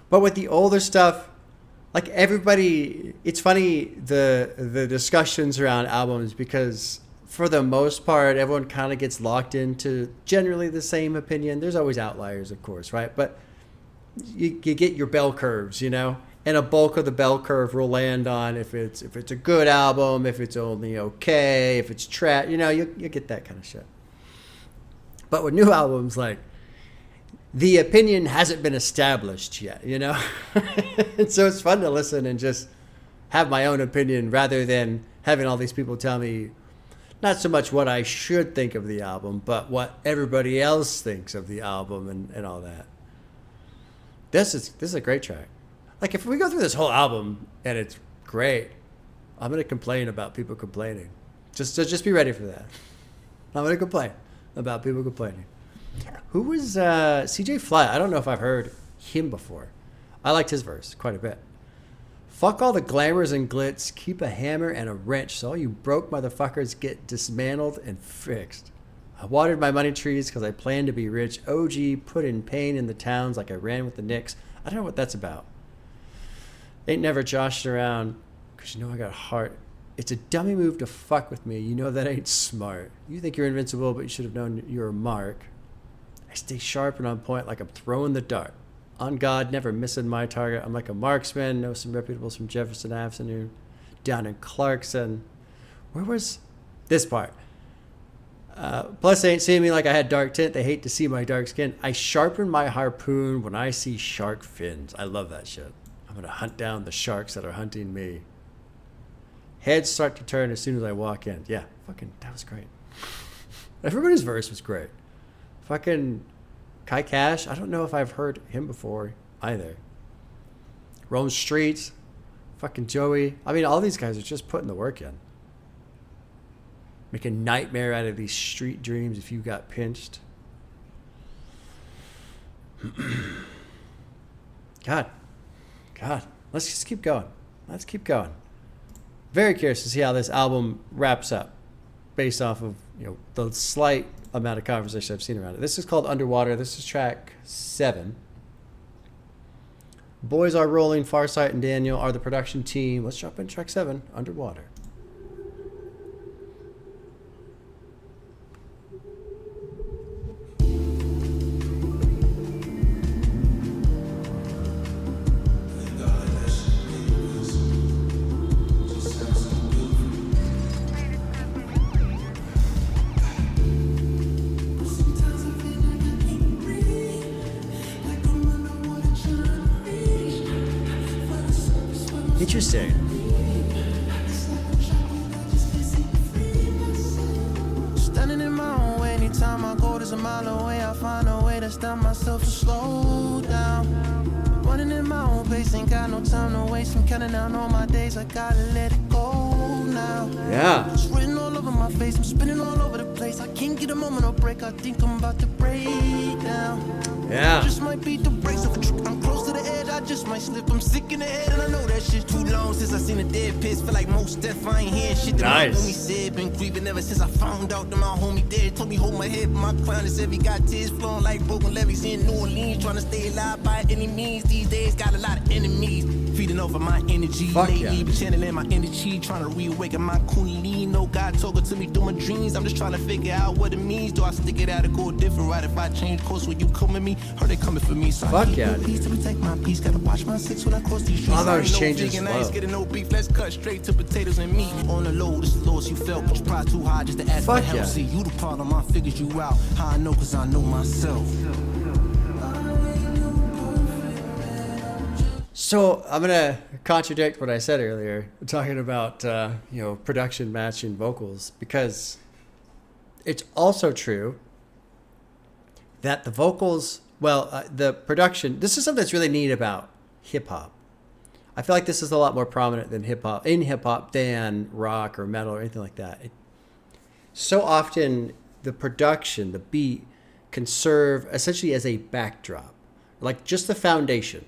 [SPEAKER 1] But with the older stuff, like everybody, it's funny the discussions around albums, because for the most part, everyone kind of gets locked into generally the same opinion. There's always outliers, of course, right? But you get your bell curves, you know, and a bulk of the bell curve will land on if it's a good album, if it's only okay, if it's trash, you know, you get that kind of shit. But with new albums, like, the opinion hasn't been established yet, you know? And so it's fun to listen and just have my own opinion rather than having all these people tell me not so much what I should think of the album, but what everybody else thinks of the album and all that. This is a great track. Like, if we go through this whole album and it's great, I'm going to complain about people complaining. Just be ready for that. I'm going to complain about people complaining. Who was CJ Fly? I don't know if I've heard him before. I liked his verse quite a bit. Fuck all the glamours and glitz. Keep a hammer and a wrench so all you broke motherfuckers get dismantled and fixed. I watered my money trees because I planned to be rich. OG put in pain in the towns like I ran with the Knicks. I don't know what that's about. Ain't never joshing around because you know I got a heart. It's a dummy move to fuck with me. You know that ain't smart. You think you're invincible, but you should have known you're a mark. I stay sharp and on point like I'm throwing the dart. On God, never missing my target. I'm like a marksman. Know some reputables from Jefferson Avenue. Down in Clarkson. Where was this part? Plus, they ain't seeing me like I had dark tint. They hate to see my dark skin. I sharpen my harpoon when I see shark fins. I love that shit. I'm going to hunt down the sharks that are hunting me. Heads start to turn as soon as I walk in. Yeah, fucking, that was great. Everybody's verse was great. Fucking Kai Cash, I don't know if I've heard him before either. Roam Streets, fucking Joey. I mean, all these guys are just putting the work in. Make a nightmare out of these street dreams if you got pinched. God. Let's just keep going. Let's keep going. Very curious to see how this album wraps up based off of, you know, the slight amount of conversation I've seen around it. This is called Underwater. This is track 7. Boys Are Rolling, Farsight and Daniel are the production team. Let's jump in track 7, Underwater. Interesting.
[SPEAKER 7] Standing in my own way, anytime I go, there's a mile away. I find a way to stop myself and slow down. Running in my own pace, ain't got no time to waste. I'm counting down all my days, I gotta let it go now.
[SPEAKER 1] Yeah.
[SPEAKER 7] It's written all over my face. face. I'm spinning all over the place. I can't get a moment of break. I think I'm about to break down.
[SPEAKER 1] Yeah.
[SPEAKER 7] Just might beat the brakes of a truck. I'm close to the edge. I just might slip. I'm sick in the head, and I know that shit's too long since I seen a dead piss. Feel like most death. I ain't hearing shit that my homie said. Been grieving ever since I found out that my homie dead. Told me hold my head, my crown is heavy. Got tears flowing like broken levees in New Orleans. Trying to stay alive by any means. These days got a lot of enemies. Feeding off of my energy. Lately, been channeling my energy. Trying to reawaken my kundalini. No God talking to me through my dreams. I'm just trying to figure out what it means. Do I stick it out or go different? Right, if I change course, will you come with me? Heard they coming for me, so I keep no peace to protect my peace. Gotta watch my six when I cross these streets.
[SPEAKER 1] I was changing
[SPEAKER 7] I ain't getting no beef. Let's cut straight to potatoes and meat. On the low, this is the lowest you felt, but your pride too high just to ask for help. See, you the problem, I figured you out. How I know, cause I know myself.
[SPEAKER 1] So I'm gonna contradict what I said earlier, talking about production matching vocals, because it's also true that the vocals, the production. This is something that's really neat about hip hop. I feel like this is a lot more prominent than hip hop than rock or metal or anything like that. So often the production, the beat, can serve essentially as a backdrop, like just the foundation.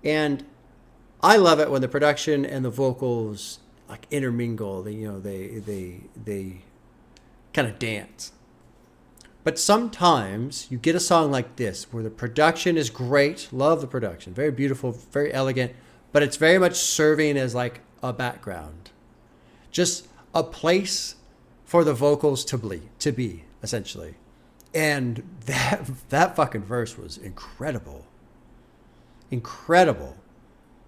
[SPEAKER 1] And I love it when the production and the vocals like intermingle. They kind of dance. But sometimes you get a song like this where the production is great. Love the production. Very beautiful, very elegant. But it's very much serving as like a background. Just a place for the vocals to be, essentially. And that fucking verse was incredible. Incredible.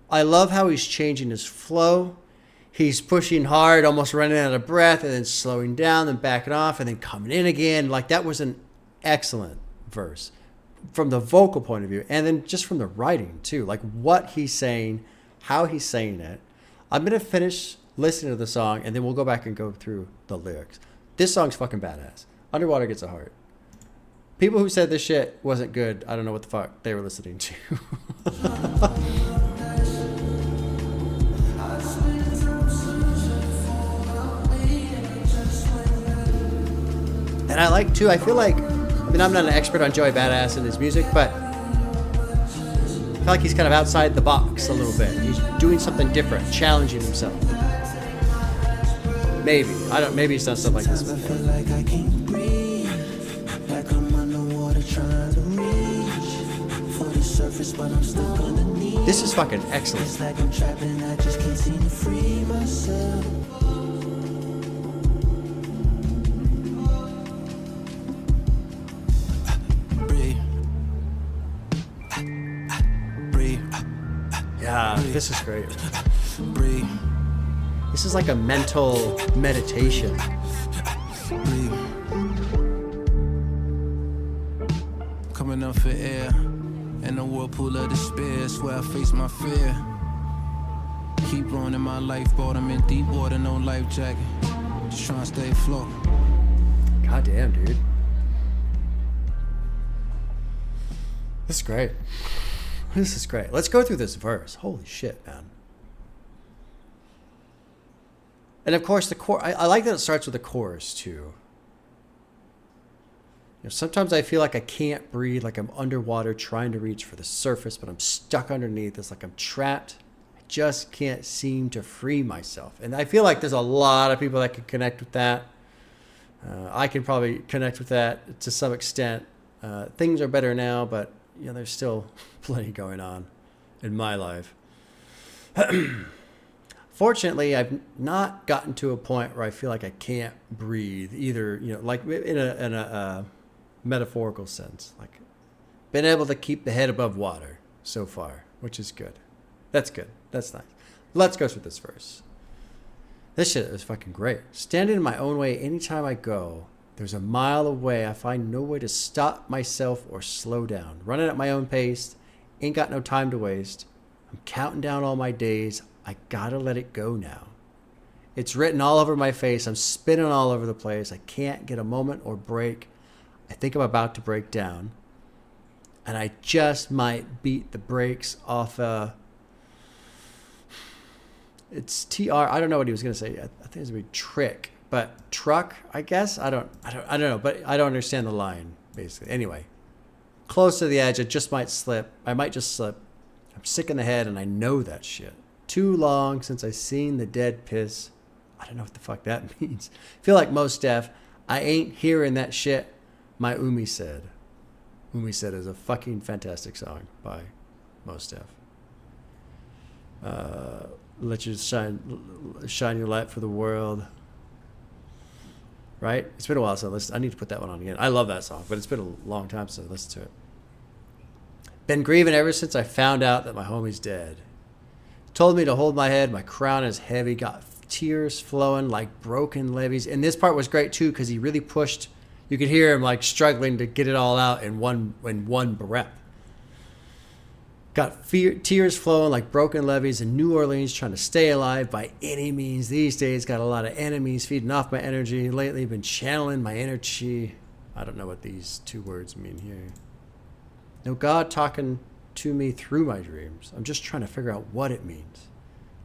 [SPEAKER 1] I love how he's changing his flow. He's pushing hard, almost running out of breath, and then slowing down, then backing off, and then coming in again. Like, that was an excellent verse from the vocal point of view, and then just from the writing too. Like what he's saying, how he's saying it. I'm gonna finish listening to the song, and then we'll go back and go through the lyrics. This song's fucking badass. Underwater Gets a Heart. People who said this shit wasn't good, I don't know what the fuck they were listening to. And I like too, I feel like, I'm not an expert on Joey Badass and his music, but I feel like he's kind of outside the box a little bit. He's doing something different, challenging himself. Maybe. Maybe he's done stuff like this before. This is fucking excellent. It's like I'm trapping, I just can't seem to free myself. Yeah, this is great. This is like a mental meditation.
[SPEAKER 5] Coming up for air in the whirlpool of despair, swear I face my fear. Keep blowing in my lifeboat, I'm in deep water, no life jacket. Just trying to stay afloat.
[SPEAKER 1] God damn, dude. This is great. This is great. Let's go through this verse. Holy shit, man. And of course, the chorus. I like that it starts with the chorus too. Sometimes I feel like I can't breathe, like I'm underwater trying to reach for the surface, but I'm stuck underneath. It's like I'm trapped. I just can't seem to free myself. And I feel like there's a lot of people that can connect with that. I can probably connect with that to some extent. Things are better now, but there's still plenty going on in my life. Fortunately, I've not gotten to a point where I feel like I can't breathe either, like in a metaphorical sense, like been able to keep the head above water so far, which is good. That's good. That's nice. Let's go through this verse. This shit is fucking great. Standing in my own way anytime I go. There's a mile away. I find no way to stop myself or slow down. Running at my own pace. Ain't got no time to waste. I'm counting down all my days. I gotta let it go now. It's written all over my face. I'm spinning all over the place. I can't get a moment or break. I think I'm about to break down. And I just might beat the brakes off it's TR. I don't know what he was going to say. I think it's going to be trick. But truck, I guess? I don't know, but I don't understand the line, basically. Anyway, close to the edge, I just might slip. I might just slip. I'm sick in the head, and I know that shit. Too long since I seen the dead piss. I don't know what the fuck that means. Feel like Mos Def. I ain't hearing that shit, my Umi said. Umi Said is a fucking fantastic song by Mos Def. Let you shine your light for the world. Right? It's been a while since I listened. I need to put that one on again. I love that song, but it's been a long time since I listened to it. Been grieving ever since I found out that my homie's dead. Told me to hold my head. My crown is heavy. Got tears flowing like broken levees. And this part was great too because he really pushed. You could hear him like struggling to get it all out in one breath. Got tears flowing like broken levees in New Orleans, trying to stay alive by any means. These days, got a lot of enemies feeding off my energy. Lately, been channeling my energy. I don't know what these two words mean here. No God talking to me through my dreams. I'm just trying to figure out what it means.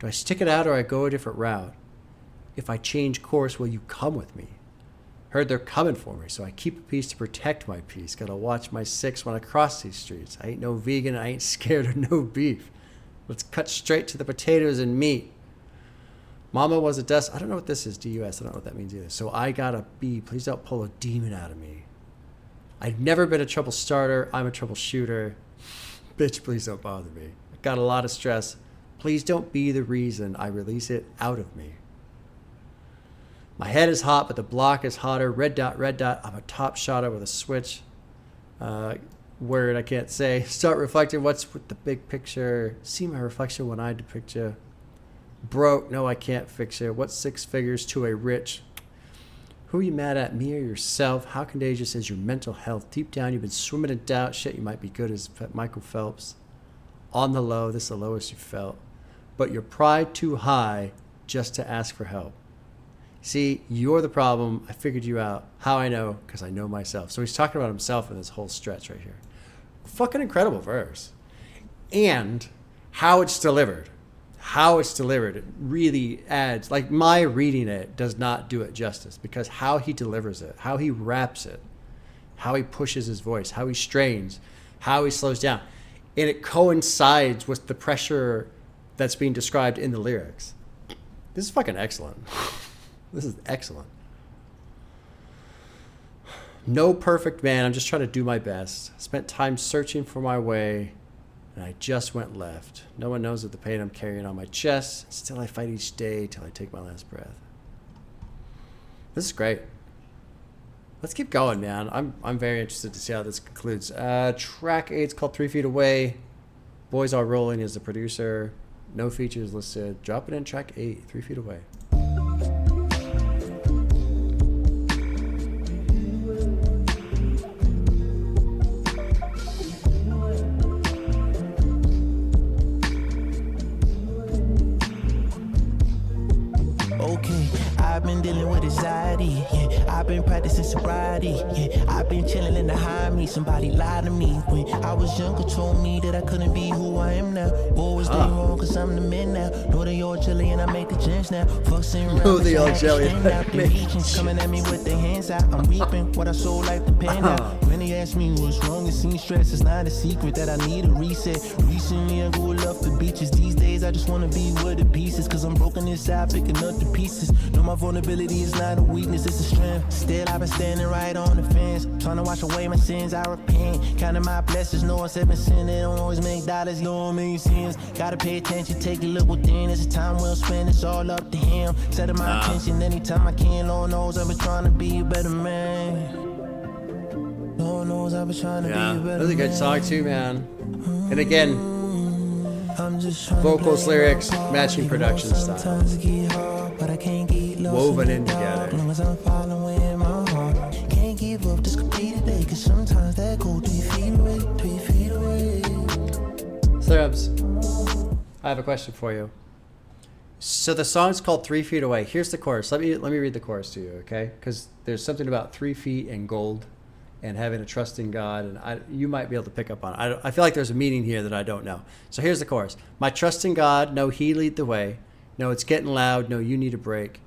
[SPEAKER 1] Do I stick it out or I go a different route? If I change course, will you come with me? Heard they're coming for me, so I keep a peace to protect my peace. Gotta watch my six when I cross these streets. I ain't no vegan, I ain't scared of no beef. Let's cut straight to the potatoes and meat. Mama was a dust. I don't know what this is, DUS. I don't know what that means either. So I gotta be. Please don't pull a demon out of me. I've never been a trouble starter. I'm a troubleshooter. Bitch, please don't bother me. I got a lot of stress. Please don't be the reason I release it out of me. My head is hot, but the block is hotter. Red dot, red dot. I'm a top shotter with a switch. Word I can't say. Start reflecting. What's with the big picture? See my reflection when I depict you. Broke. No, I can't fix you. What's 6 figures to a rich? Who are you mad at, me or yourself? How contagious is your mental health? Deep down, you've been swimming in doubt. Shit, you might be good as Michael Phelps. On the low, this is the lowest you felt. But your pride too high just to ask for help. See, you're the problem. I figured you out. How I know? Because I know myself. So he's talking about himself in this whole stretch right here. Fucking incredible verse. And how it's delivered. How it's delivered, it really adds, like my reading it does not do it justice because how he delivers it, how he raps it, how he pushes his voice, how he strains, how he slows down. And it coincides with the pressure that's being described in the lyrics. This is fucking excellent. This is excellent. No perfect man. I'm just trying to do my best. Spent time searching for my way, and I just went left. No one knows of the pain I'm carrying on my chest. Still, I fight each day till I take my last breath. This is great. Let's keep going, man. I'm very interested to see how this concludes. Track 8's called 3 Feet Away. Boys Are Rolling is the producer. No features listed. Drop it in track 8, 3 Feet Away.
[SPEAKER 7] I've been dealing with anxiety, yeah. I've been practicing sobriety, yeah. I've been chilling in the high me. Somebody lied to me when I was younger, told me that I couldn't be who I am now. Always doing wrong cause I'm the man now. Know they all jelly and I make the gems now. Fussing around.
[SPEAKER 1] Know they all jelly.
[SPEAKER 7] Coming at me with their hands out. I'm reaping what I sow like the pen out. When they ask me what's wrong, it seems stress. It's not a secret that I need a reset. Recently I grew up the beaches. These days I just wanna be with the pieces. Cause I'm broken inside, picking up the pieces. No, my vulnerability is not a weakness, it's a strength. Still, I've been standing right on the fence, trying to wash away my sins, I repent. Counting my blessings, no one said sin, they don't always make dollars, no one makes sense. Gotta pay attention, take a look within, it's a time well spent, it's all up to him. Setting my attention anytime I can, Lord knows I've been trying to be a better man. Lord knows I've been trying to be a better man.
[SPEAKER 1] That's a good song too, man. And again, vocals, lyrics, matching production style.
[SPEAKER 7] But I can't get lost
[SPEAKER 1] woven in together.
[SPEAKER 7] Long as I'm following my heart. Can't give up, just complete a day. Cause sometimes that go 3 feet away, 3 feet away.
[SPEAKER 1] Slurps, I have a question for you. So the song's called 3 Feet Away. Here's the chorus. Let me read the chorus to you, okay? Because there's something about 3 feet and gold and having a trust in God, and you might be able to pick up on it. I feel like there's a meaning here that I don't know. So here's the chorus. My trust in God, no, He lead the way. No, it's getting loud. No, you need a break.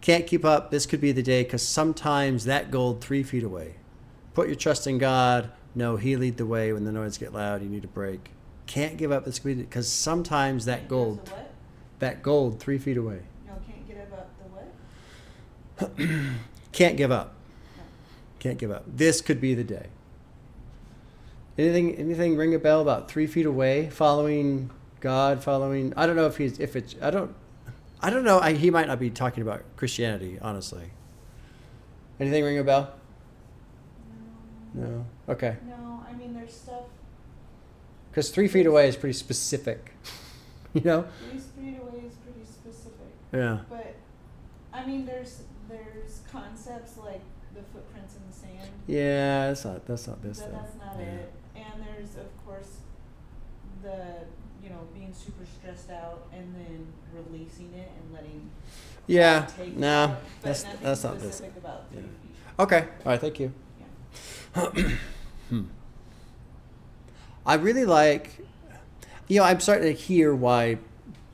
[SPEAKER 1] Can't keep up. This could be the day, because sometimes that gold 3 feet away. Put your trust in God. No, He lead the way. When the noise get loud, you need a break. Can't give up. This could be, because sometimes that gold, 3 feet away.
[SPEAKER 8] No, can't give up the what?
[SPEAKER 1] Can't give up. Can't give up. This could be the day. Anything ring a bell about 3 feet away, following God, following? I don't know if it's. I don't know. He might not be talking about Christianity, honestly. Anything ring a bell? No. Okay.
[SPEAKER 8] No, I mean there's stuff.
[SPEAKER 1] Because 3 feet away is pretty specific. You know.
[SPEAKER 8] 3 feet away is pretty specific.
[SPEAKER 1] Yeah.
[SPEAKER 8] But I mean, there's concepts like the footprints in the sand.
[SPEAKER 1] Yeah, that's not this.
[SPEAKER 8] But
[SPEAKER 1] Though.
[SPEAKER 8] that's not it. And there's of course the being super stressed out and then releasing it and letting.
[SPEAKER 1] Yeah.
[SPEAKER 8] Take
[SPEAKER 1] No.
[SPEAKER 8] it, but
[SPEAKER 1] That's not
[SPEAKER 8] nothing
[SPEAKER 1] this.
[SPEAKER 8] specific about 3 feet.
[SPEAKER 1] Okay. All right. Thank you.
[SPEAKER 8] Yeah.
[SPEAKER 1] I really like. I'm starting to hear why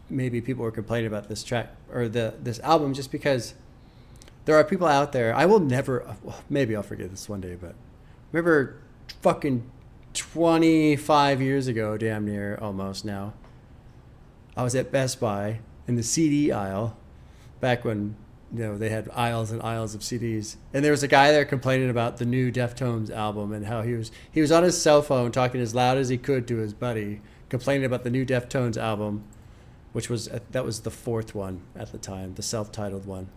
[SPEAKER 1] maybe people are complaining about this track or this album, just because there are people out there. I will never. Maybe I'll forget this one day, but remember, fucking 25 years ago, damn near almost now, I was at Best Buy in the CD aisle, back when they had aisles and aisles of CDs, and there was a guy there complaining about the new Deftones album and how he was on his cell phone talking as loud as he could to his buddy, complaining about the new Deftones album, which was the 4th one at the time, the self-titled one,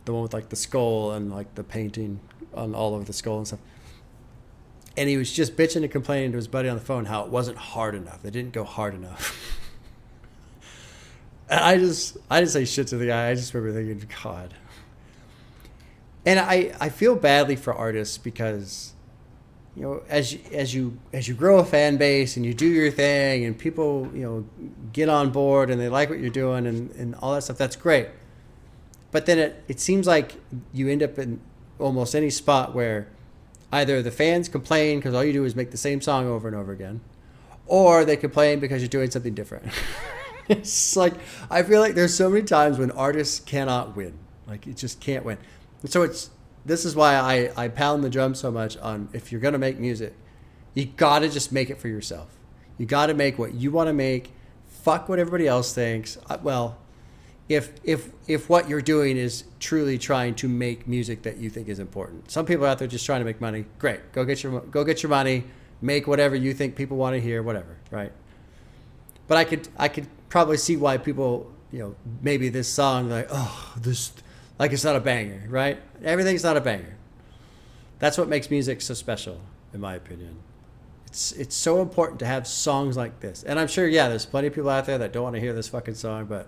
[SPEAKER 1] the one with like the skull and like the painting on all over the skull and stuff. And he was just bitching and complaining to his buddy on the phone how it wasn't hard enough. They didn't go hard enough. And I didn't say shit to the guy. I just remember thinking, God. And I feel badly for artists because, as you grow a fan base and you do your thing and people, get on board and they like what you're doing and all that stuff, that's great. But then it seems like you end up in almost any spot where either the fans complain because all you do is make the same song over and over again, or they complain because you're doing something different. It's like, I feel like there's so many times when artists cannot win. Like, you just can't win. And so this is why I pound the drum so much on, if you're going to make music, you got to just make it for yourself. You got to make what you want to make. Fuck what everybody else thinks. Well, if what you're doing is truly trying to make music that you think is important. Some people out there just trying to make money. Great. Go get your money. Make whatever you think people want to hear, whatever, right? But I could probably see why people, maybe this song, like, it's not a banger, right? Everything's not a banger. That's what makes music so special, in my opinion. It's so important to have songs like this. And I'm sure, there's plenty of people out there that don't want to hear this fucking song, but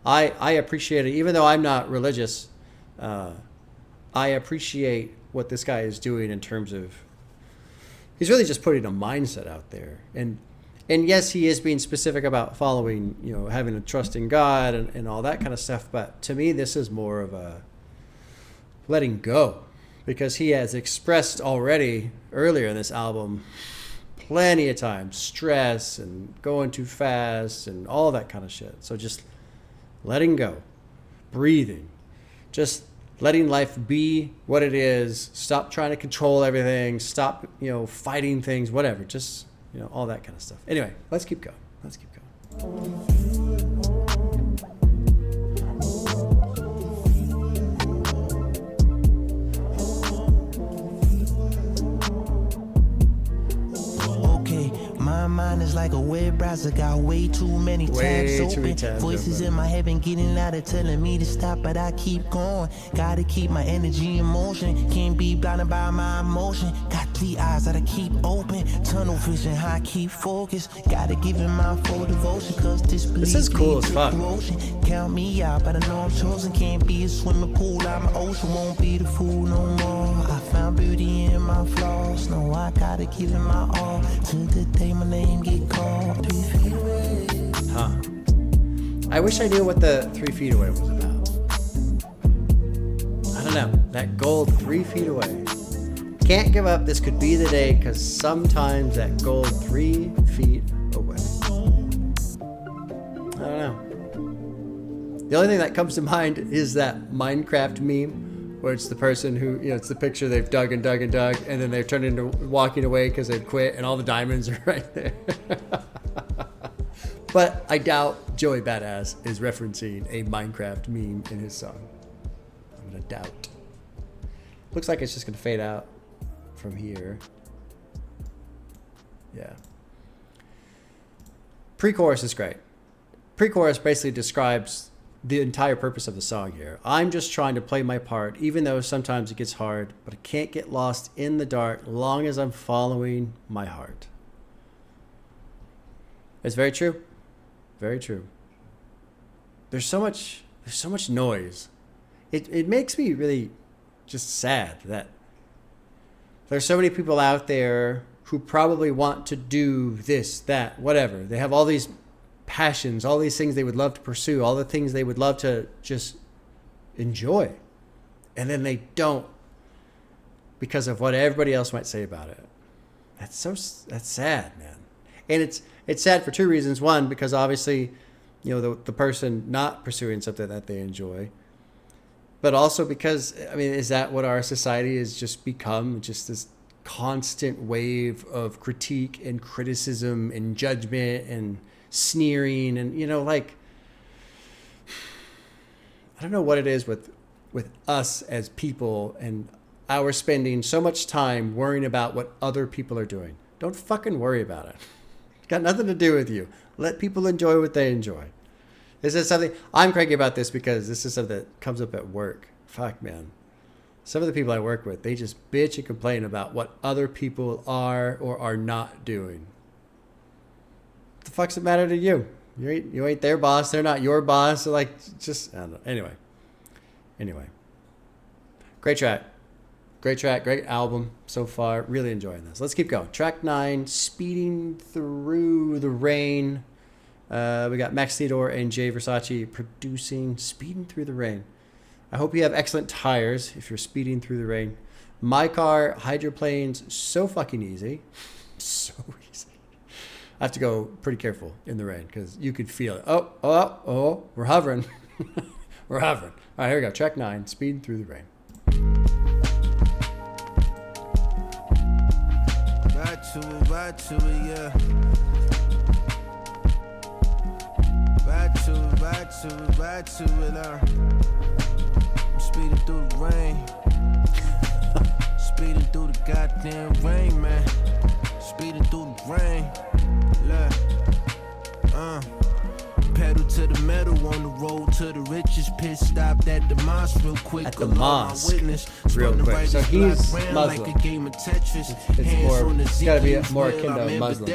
[SPEAKER 1] I appreciate it. Even though I'm not religious, I appreciate what this guy is doing in terms of, he's really just putting a mindset out there. And yes, he is being specific about following, having a trust in God and all that kind of stuff. But to me, this is more of a letting go, because he has expressed already earlier in this album plenty of times stress and going too fast and all that kind of shit. So just letting go, breathing, just letting life be what it is. Stop trying to control everything. Stop, fighting things, whatever. Just, all that kind of stuff. Anyway, let's keep going.
[SPEAKER 7] My mind is like a web browser, got way too many tabs open. Voices in my head been getting louder, telling me to stop, but I keep going. Gotta keep my energy in motion, can't be blinded by my emotion. Got 3 eyes that I keep open, tunnel vision, how I keep focused. Gotta give it my full devotion, cause this
[SPEAKER 1] is cool as fuck.
[SPEAKER 7] Count me out, but I know I'm chosen. Can't be a swimming pool, I'm an ocean, won't be the fool no more. I found beauty in my flaws, no, I gotta give it my all. Till the day my name get called. 3 feet away.
[SPEAKER 1] I wish I knew what the 3 feet away was about. I don't know. That gold 3 feet away. Can't give up. This could be the day, because sometimes that gold 3 feet away. I don't know. The only thing that comes to mind is that Minecraft meme where it's the person who, it's the picture they've dug and dug and dug, and then they've turned into walking away because they've quit, and all the diamonds are right there. But I doubt Joey Bada is referencing a Minecraft meme in his song. I'm going to doubt. Looks like it's just going to fade out from here. Yeah. Pre-chorus is great. Pre-chorus basically describes the entire purpose of the song here. I'm just trying to play my part, even though sometimes it gets hard, but I can't get lost in the dark long as I'm following my heart. It's very true. Very true. There's so much noise. It makes me really just sad that there's so many people out there who probably want to do this, that, whatever. They have all these passions, all these things they would love to pursue, all the things they would love to just enjoy. And then they don't because of what everybody else might say about it. That's sad, man. And it's sad for two reasons. One, because obviously, the person not pursuing something that they enjoy. But also because, is that what our society has just become? Just this constant wave of critique and criticism and judgment and sneering and, I don't know what it is with us as people and our spending so much time worrying about what other people are doing. Don't fucking worry about it. It's got nothing to do with you. Let people enjoy what they enjoy. This is something I'm cranky about this because this is something that comes up at work. Fuck, man. Some of the people I work with, they just bitch and complain about what other people are or are not doing. What the fuck's it matter to you? You ain't their boss. They're not your boss. So I don't know. Anyway. Great track. Great album so far. Really enjoying this. Let's keep going. Track 9, Speeding Through the Rain. We got Max Theodore and Jay Versace producing Speeding Through the Rain. I hope you have excellent tires if you're speeding through the rain. My car, hydroplanes, so fucking easy. So easy. I have to go pretty careful in the rain because you could feel it. Oh, we're hovering. We're hovering. All right, here we go. Track 9, Speeding Through the Rain.
[SPEAKER 7] Ride to it, yeah. Ride to it, I'm speeding through the rain. Speeding through the goddamn rain, man. Speeding through the rain. Look. Pedal to the metal on the road to the riches. Pit stopped at the mosque real quick.
[SPEAKER 1] At the mosque, real quick. So he's Muslim.
[SPEAKER 7] Like a game of Tetris.
[SPEAKER 1] It's gotta be more akin to Muslim.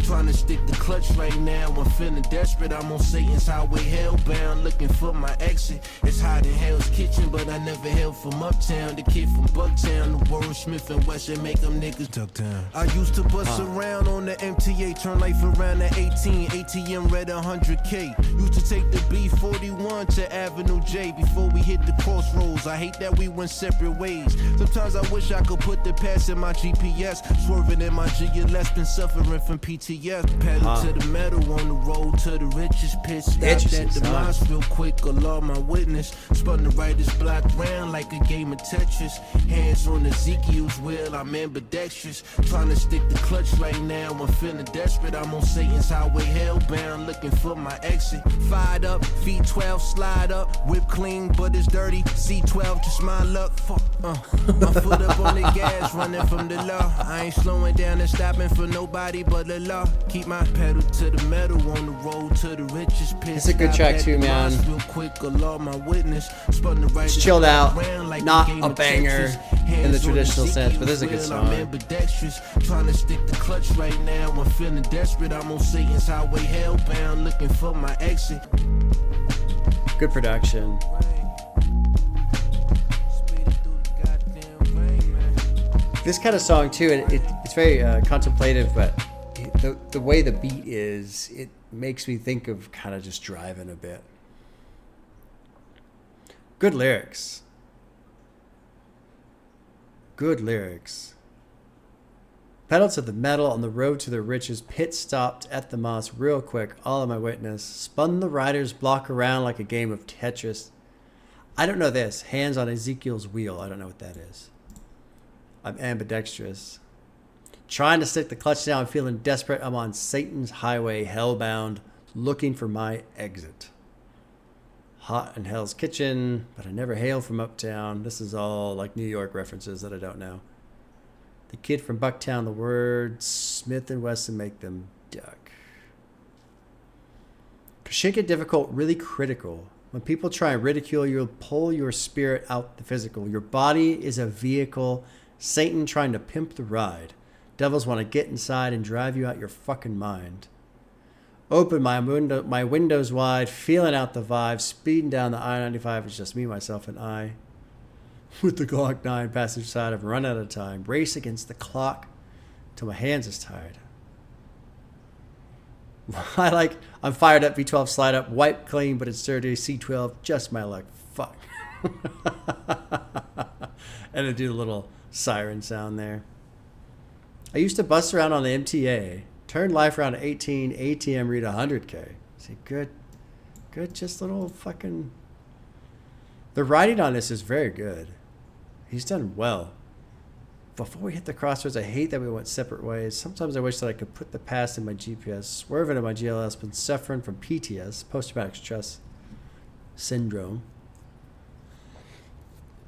[SPEAKER 7] Trying to stick the clutch right now. I'm feeling desperate. I'm on Satan's highway, hellbound, looking for my exit. It's hot in Hell's Kitchen, but I never hailed from Uptown. The kid from Bucktown, the Warren Smith and Wesson make them niggas duck down. I used to bust around on the MTA, turn life around at 18. ATM read 100K. Used to take the B41 to Avenue J before we hit the crossroads. I hate that we went separate ways. Sometimes I wish I could put the pass in my GPS. Swerving in my GLS, been suffering from PTS. Pedal to the metal on the road to the riches. Pit stopped at the mosque real quick. Allah my witness. Spun the rightest block round like a game of Tetris. Hands on Ezekiel's wheel, I'm ambidextrous. Trying to stick the clutch right now. I'm feeling desperate. I'm on Satan's highway, hellbound, looking for my exit. Fired up, V12 slide up, whip clean, but it's dirty. C12 just my luck. Fuck, my foot up on the gas, running from the law. I ain't slowing down and stopping for nobody but the law. Keep my pedal to the metal on the road to the richest pit.
[SPEAKER 1] It's a good track too, man.
[SPEAKER 7] Real quick, Allah my witness. Spun the right,
[SPEAKER 1] it's chilled out, not a banger in the traditional sense, but this is a good song.
[SPEAKER 7] Trying to stick the clutch right now. I'm feeling desperate. I'm on Satan's highway, hellbound, looking for my exit.
[SPEAKER 1] Good production. This kind of song too, it's very contemplative, but the way the beat is, it makes me think of kind of just driving a bit. Good lyrics. Pedal to the metal on the road to the riches. Pit stopped at the Moss real quick. All of my witness. Spun the rider's block around like a game of Tetris. I don't know this. Hands on Ezekiel's wheel. I don't know what that is. I'm ambidextrous. Trying to stick the clutch down. Feeling desperate. I'm on Satan's highway. Hellbound. Looking for my exit. Hot in Hell's Kitchen. But I never hail from uptown. This is all like New York references that I don't know. The kid from Bucktown. The words Smith and Wesson make them duck. Shit get difficult, really critical. When people try and ridicule you, pull your spirit out the physical. Your body is a vehicle. Satan trying to pimp the ride. Devils want to get inside and drive you out your fucking mind. Open my windows wide, feeling out the vibe, speeding down the I-95. It's just me, myself, and I. With the Glock 9 passenger side, I've run out of time. Race against the clock till my hands is tired. I'm fired up, V12 slide up, wipe clean, but it's dirty. C12, just my luck. Fuck. And I do a little siren sound there. I used to bust around on the MTA, turn life around at 18, ATM read 100K. See, good, just little fucking... The writing on this is very good. He's done well. Before we hit the crossroads, I hate that we went separate ways. Sometimes I wish that I could put the past in my GPS, swerving in my GLS, been suffering from PTS, post-traumatic stress syndrome.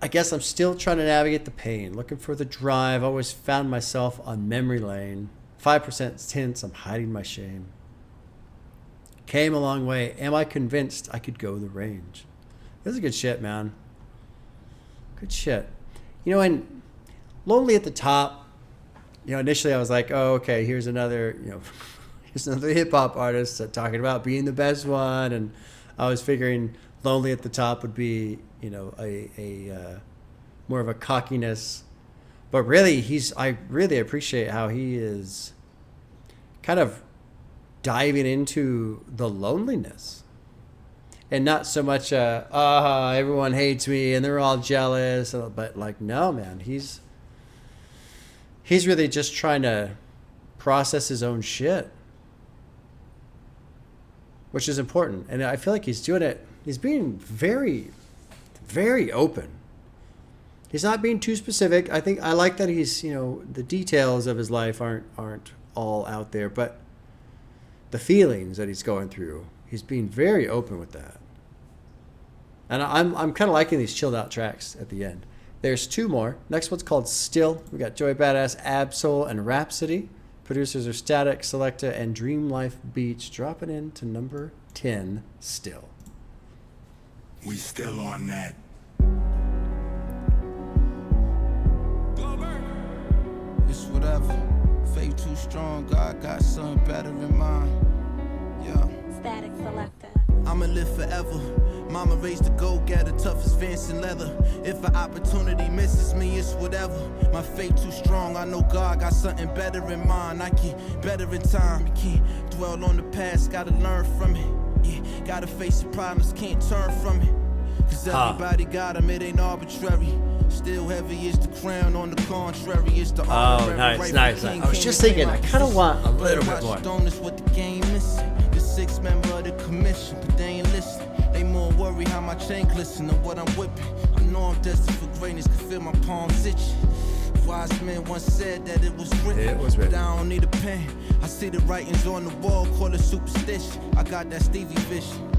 [SPEAKER 1] I guess I'm still trying to navigate the pain, looking for the drive. Always found myself on memory lane. 5% tense, I'm hiding my shame. Came a long way. Am I convinced I could go the range? This is good shit, man. Good shit. You know, and Lonely at the Top, you know, initially I was like, oh, okay, here's another, you know, here's another hip-hop artist talking about being the best one. And I was figuring Lonely at the Top would be, you know, a more of a cockiness. But really, I really appreciate how he is kind of diving into the loneliness. And not so much, everyone hates me and they're all jealous. But like, no, man, he's really just trying to process his own shit, which is important. And I feel like he's doing it. He's being very, very open. He's not being too specific. I like that he's, you know, the details of his life aren't all out there, but the feelings that he's going through, he's being very open with that. And I'm kind of liking these chilled out tracks at the end. There's two more. Next one's called Still. We got Joey Badass, Absol, and Rhapsody. Producers are Static, Selecta, and Dream Life Beach. Dropping into number 10, Still.
[SPEAKER 6] We still on that.
[SPEAKER 7] It's whatever. Faith too strong. God got something better in mind. Yeah.
[SPEAKER 9] Static Selecta.
[SPEAKER 7] I'ma live forever. Mama raised the go-getter, tough as Vance and leather. If an opportunity misses me, it's whatever. My faith too strong, I know God got something better in mind. I get better in time. Can't dwell on the past, gotta learn from it. Yeah, gotta face the problems, can't turn from it. Cause everybody got them, it ain't arbitrary. Still heavy is the crown, on the contrary, it's the
[SPEAKER 1] nice. I was just thinking, I kind of want a little bit more.
[SPEAKER 7] Is what the game is. The 6 member of the commission, but they ain't listening. They more worry how my chain glisten than what I'm whipping. I know I'm destined for greatness, can feel my palms itching. Wise men once said that it was written. But I don't need a pen. I see the writings on the wall, call it superstition. I got that Stevie vision.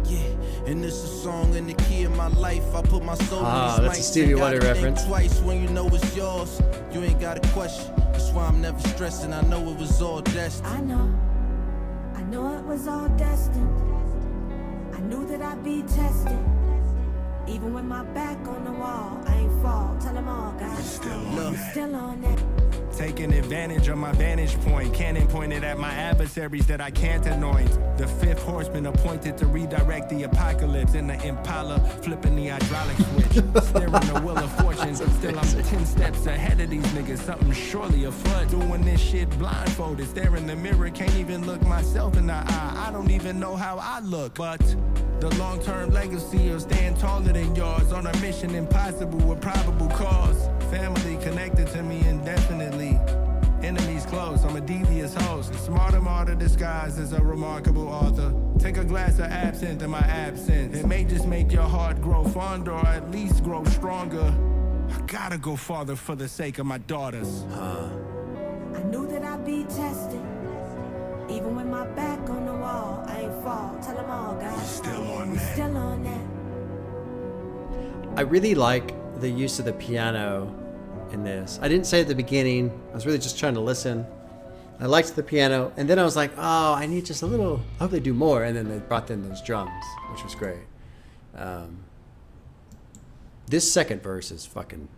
[SPEAKER 7] Yeah, and this a song in the key of my life. I put my soul in this
[SPEAKER 1] that's a Stevie Wonder reference.
[SPEAKER 7] Twice when you know it's yours, you ain't got a question. That's why I'm never stressing. I know it was all destined.
[SPEAKER 3] I know it was all destined. I knew that I'd be tested. Even with my back on the wall, I ain't fall. Tell them all, guys. Still on that.
[SPEAKER 4] Taking advantage of my vantage point, cannon pointed at my adversaries that I can't anoint. The 5th horseman appointed to redirect the apocalypse in the Impala, flipping the hydraulic switch. Steering the wheel of fortune, still I'm 10 steps ahead of these niggas, something surely afoot. Doing this shit blindfolded, stare in the mirror, can't even look myself in the eye. I don't even know how I look, but the long-term legacy of staying taller than yours, on a mission impossible with probable cause. Family connected to me indefinitely. Enemies harder disguised as a remarkable author. Take a glass of absinthe in my absence. It may just make your heart grow fonder, or at least grow stronger. I gotta go farther for the sake of my daughters.
[SPEAKER 3] I knew that I'd be tested. Even with my back on the wall, I ain't fall. Tell them all, guys.
[SPEAKER 4] Still on that.
[SPEAKER 3] Still on that.
[SPEAKER 1] I really like the use of the piano in this. I didn't say at the beginning. I was really just trying to listen. I liked the piano, and then I was like, oh, I need just a little. I hope they do more. And then they brought in those drums, which was great. This second verse is fucking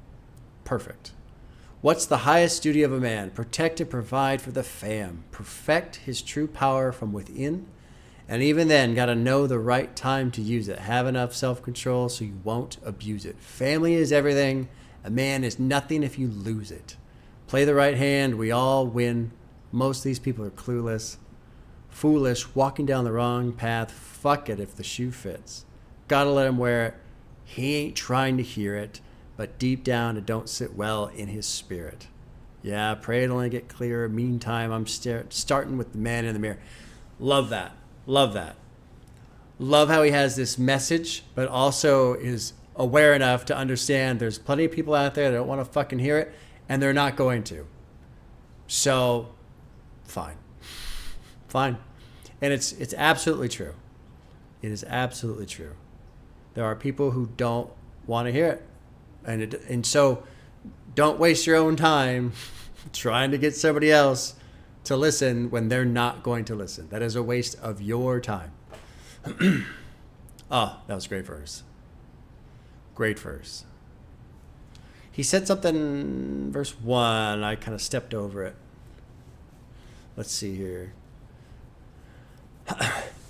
[SPEAKER 1] perfect. What's the highest duty of a man? Protect and provide for the fam. Perfect his true power from within. And even then, got to know the right time to use it. Have enough self-control so you won't abuse it. Family is everything. A man is nothing if you lose it. Play the right hand. We all win. Most of these people are clueless, foolish, walking down the wrong path. Fuck it if the shoe fits. Gotta let him wear it. He ain't trying to hear it, but deep down it don't sit well in his spirit. Yeah, pray it'll only get clearer. Meantime, I'm starting with the man in the mirror. Love that. Love that. Love how he has this message, but also is aware enough to understand there's plenty of people out there that don't want to fucking hear it, and they're not going to. So, fine. Fine. And it's absolutely true. It is absolutely true. There are people who don't want to hear it. And so don't waste your own time trying to get somebody else to listen when they're not going to listen. That is a waste of your time. Oh, that was a great verse. Great verse. He said something, verse 1, I kind of stepped over it. Let's see here.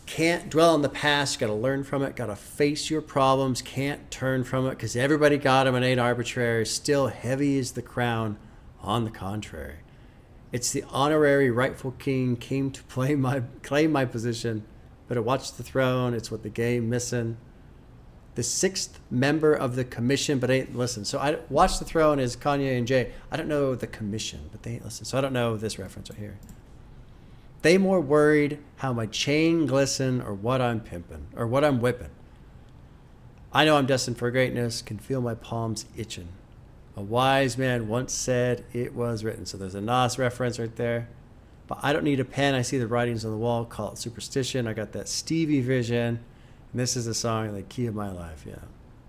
[SPEAKER 1] Can't dwell on the past, got to learn from it, got to face your problems, can't turn from it, because everybody got them and ain't arbitrary. Still heavy is the crown, on the contrary. It's the honorary rightful king came to claim my position. Better watch the throne, it's what the game missing. The sixth member of the commission, but ain't listen. So I watch the throne is Kanye and Jay. I don't know the commission, but they ain't listen. So I don't know this reference right here. They more worried how my chain glisten or what I'm pimping or what I'm whipping. I know I'm destined for greatness, can feel my palms itching. A wise man once said it was written. So there's a Nas reference right there. But I don't need a pen. I see the writings on the wall. Call it superstition. I got that Stevie vision. And this is a song, the key of my life. Yeah.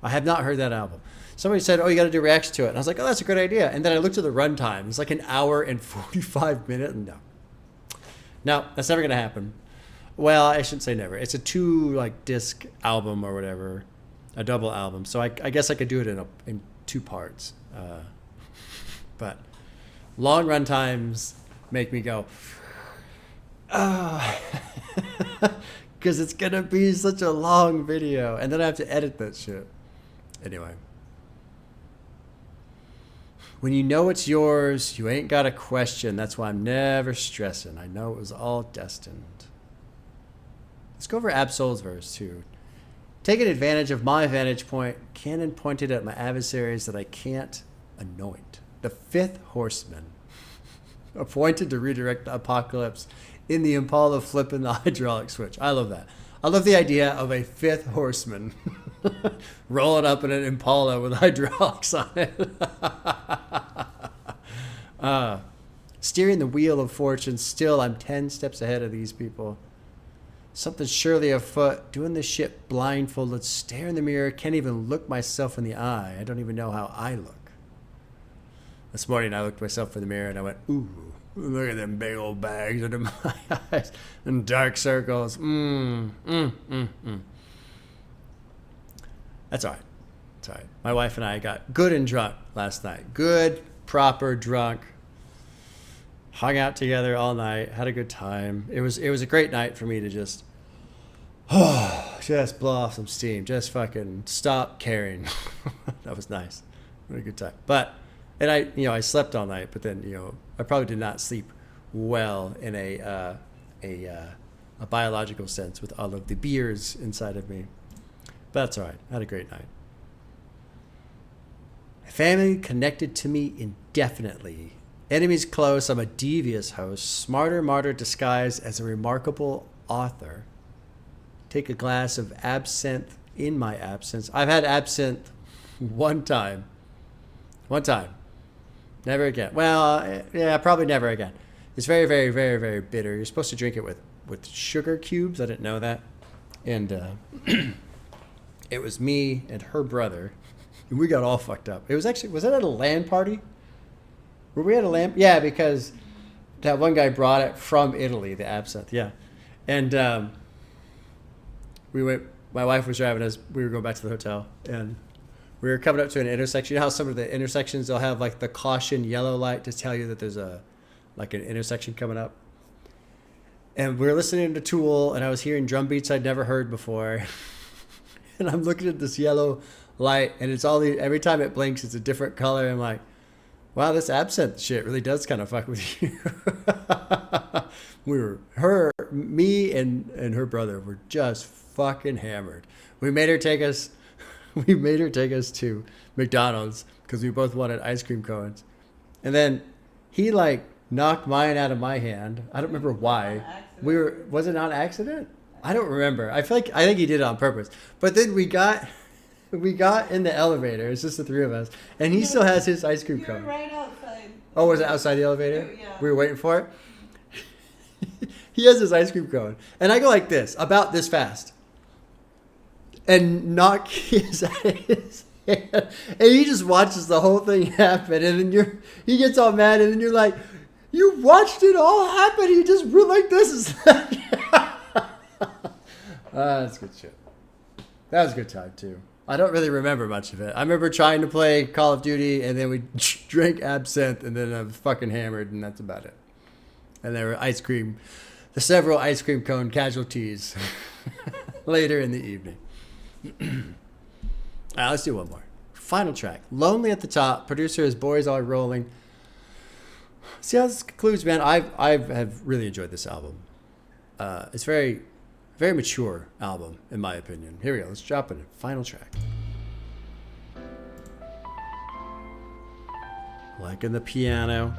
[SPEAKER 1] I have not heard that album. Somebody said, oh, you got to do reactions to it. And I was like, oh, that's a good idea. And then I looked at the runtime. It's like an hour and 45 minutes. No, that's never going to happen. Well, I shouldn't say never. It's a 2 disc album or whatever, a double album. So I guess I could do it in 2 parts. But long run times make me go, oh, because it's going to be such a long video. And then I have to edit that shit. Anyway. When you know it's yours, you ain't got a question. That's why I'm never stressing. I know it was all destined. Let's go over Absol's verse, too. Taking advantage of my vantage point, cannon pointed at my adversaries that I can't anoint. The fifth horseman, appointed to redirect the apocalypse in the Impala flipping the hydraulic switch. I love that. I love the idea of a fifth horseman rolling up in an Impala with hydraulics on it. Steering the wheel of fortune, still I'm 10 steps ahead of these people. Something surely afoot, doing this shit blindfolded, stare in the mirror, can't even look myself in the eye. I don't even know how I look. This morning I looked myself in the mirror and I went, ooh, look at them big old bags under my eyes and dark circles. That's all right. It's all right. My wife and I got good and drunk last night. Good, proper drunk. Hung out together all night. Had a good time. It was a great night for me to just blow off some steam. Just fucking stop caring. That was nice. What a good time. And I slept all night, but then, I probably did not sleep well in a biological sense with all of the beers inside of me. But that's all right. I had a great night. My family connected to me indefinitely. Enemies close, I'm a devious host. Smarter martyr disguised as a remarkable author. Take a glass of absinthe in my absence. I've had absinthe one time. One time. Never again. Well, yeah, probably never again. It's very, very, very, very bitter. You're supposed to drink it with sugar cubes. I didn't know that. And it was me and her brother. And we got all fucked up. It was actually, was it at a LAN party? Were we at a LAN? Yeah, because that one guy brought it from Italy, the absinthe. Yeah. And we went, my wife was driving us. We were going back to the hotel. And we were coming up to an intersection. You know how some of the intersections, they'll have like the caution yellow light to tell you that there's an intersection coming up. And we were listening to Tool, and I was hearing drum beats I'd never heard before. And I'm looking at this yellow light, and it's all every time it blinks, it's a different color. I'm like, wow, this absinthe shit really does kind of fuck with you. Me and her brother were just fucking hammered. We made her take us to McDonald's because we both wanted ice cream cones. And then he like knocked mine out of my hand. I don't remember why. Was it on accident? I don't remember. I think he did it on purpose. But then we got in the elevator. It's just the three of us, and he still has his ice cream cone.
[SPEAKER 8] Right outside.
[SPEAKER 1] Oh, was it outside the elevator?
[SPEAKER 8] Yeah.
[SPEAKER 1] We were waiting for it. He has his ice cream cone, and I go like this, about this fast, and knock his out of his hand, and he just watches the whole thing happen, and then he gets all mad, and then you're like, you watched it all happen. He just went like this. That's good shit. That was a good time too. I don't really remember much of it. I remember trying to play Call of Duty, and then we drank absinthe, and then I was fucking hammered, and that's about it. And there were several ice cream cone casualties later in the evening. Let's do one more. Final track. Lonely at the top. Producer is Boys Are Rolling. See how this concludes, man. I have really enjoyed this album. It's very, very mature album, in my opinion. Here we go. Let's drop it in. Final track. Liking the piano.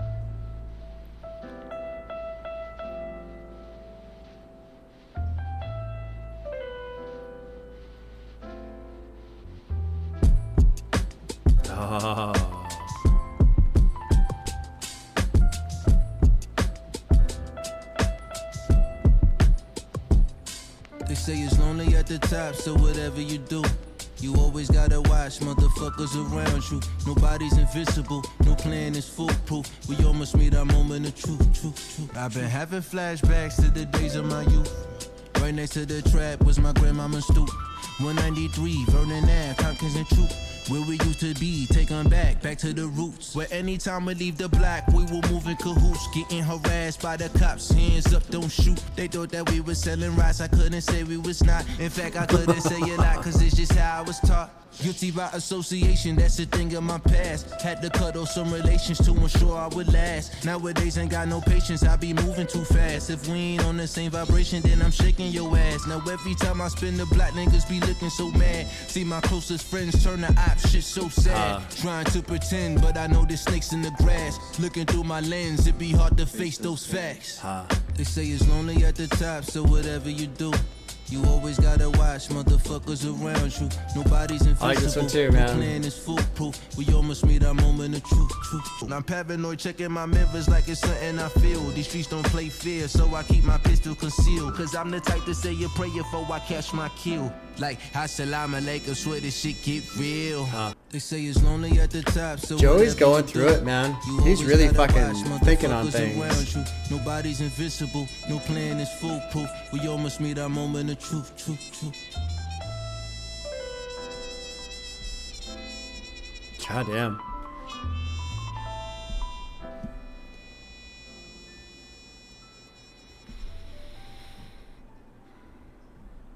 [SPEAKER 1] Oh.
[SPEAKER 7] They say it's lonely at the top, so whatever you do, you always gotta watch motherfuckers around you. Nobody's invisible, no plan is foolproof. We almost meet our moment of truth. I've been having flashbacks to the days of my youth. Right next to the trap was my grandmama's stoop. 193, Vernon Ave, Tompkins and Troop. Where we used to be, take on back to the roots. Where anytime we leave the block, we will move in cahoots. Getting harassed by the cops, hands up, don't shoot. They thought that we was selling rice, I couldn't say we was not. In fact, I couldn't say a lot, cause it's just how I was taught. Guilty by association, that's the thing of my past. Had to cut off some relations to ensure I would last. Nowadays ain't got no patience, I be moving too fast. If we ain't on the same vibration, then I'm shaking your ass. Now every time I spin the block, niggas be looking so mad. See my closest friends turn to ops, shit so sad. Trying to pretend, but I know there's snakes in the grass. Looking through my lens, it be hard to face those facts. They say it's lonely at the top, so whatever you do, you always gotta watch motherfuckers around you. Nobody's invisible.
[SPEAKER 1] I like this one too, man.
[SPEAKER 7] No plan is foolproof. We almost meet our moment of truth. I'm paranoid, checking my mirrors like it's something I feel. These streets don't play fair, so I keep my pistol concealed. Cause I'm the type to say a prayer before I catch my kill. Like, assalamu alaikum, swear this shit get real. They say it's lonely at the top, so
[SPEAKER 1] Joey's going through it, man. He's really fucking thinking on things.
[SPEAKER 7] Nobody's invisible, no plan is foolproof. We almost meet our moment of truth.
[SPEAKER 1] God damn.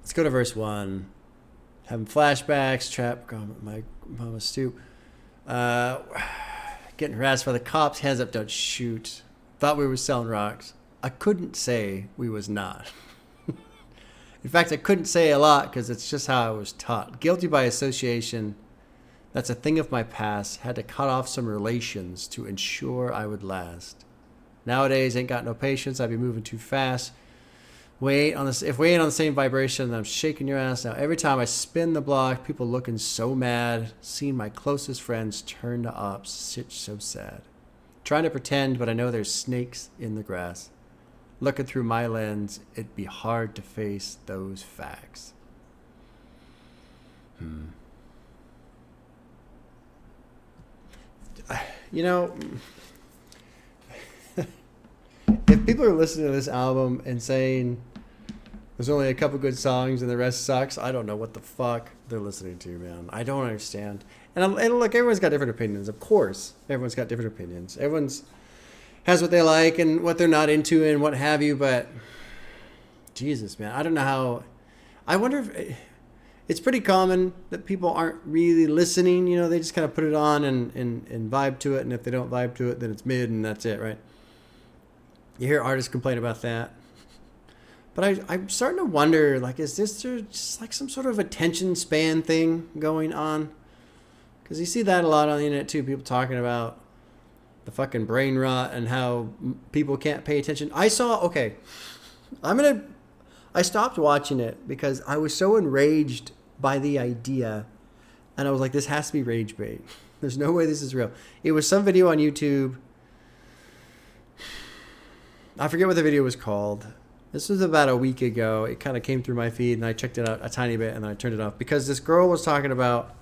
[SPEAKER 1] Let's go to verse 1. Having flashbacks, trap, my mama's stoop. Getting harassed by the cops, hands up, don't shoot. Thought we were selling rocks. I couldn't say we was not. In fact, I couldn't say a lot because it's just how I was taught. Guilty by association, That's a thing of my past. Had to cut off some relations to ensure I would last. Nowadays, ain't got no patience. I'd be moving too fast. If we ain't on the same vibration, then I'm shaking your ass. Now, every time I spin the block, people looking so mad. Seeing my closest friends turn to ops. Sit so sad. Trying to pretend, but I know there's snakes in the grass. Looking through my lens, it'd be hard to face those facts. You know, if people are listening to this album and saying there's only a couple good songs and the rest sucks, I don't know what the fuck they're listening to, man. I don't understand. And look, everyone's got different opinions. Of course, everyone's got different opinions. Everyone's has what they like and what they're not into and what have you. But Jesus, man, I don't know how. I wonder if it's pretty common that people aren't really listening. You know, they just kind of put it on and vibe to it. And if they don't vibe to it, then it's mid and that's it, right? You hear artists complain about that. But I'm starting to wonder, like, is this just like some sort of attention span thing going on? Because you see that a lot on the internet too. People talking about the fucking brain rot and how people can't pay attention. I stopped watching it because I was so enraged by the idea. And I was like, this has to be rage bait. There's no way this is real. It was some video on YouTube. I forget what the video was called. This was about a week ago. It kind of came through my feed and I checked it out a tiny bit and then I turned it off because this girl was talking about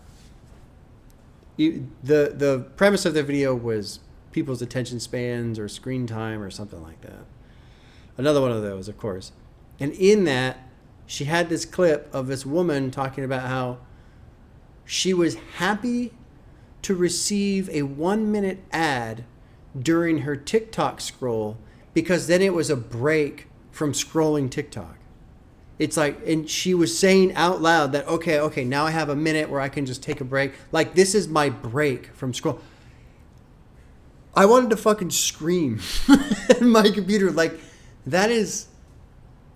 [SPEAKER 1] the premise of the video was people's attention spans or screen time or something like that. Another one of those, of course. And in that, she had this clip of this woman talking about how she was happy to receive a 1-minute ad during her TikTok scroll because then it was a break from scrolling TikTok. It's like, and she was saying out loud that, okay, now I have a minute where I can just take a break. Like, this is my break from scroll. I wanted to fucking scream in my computer. Like, that is,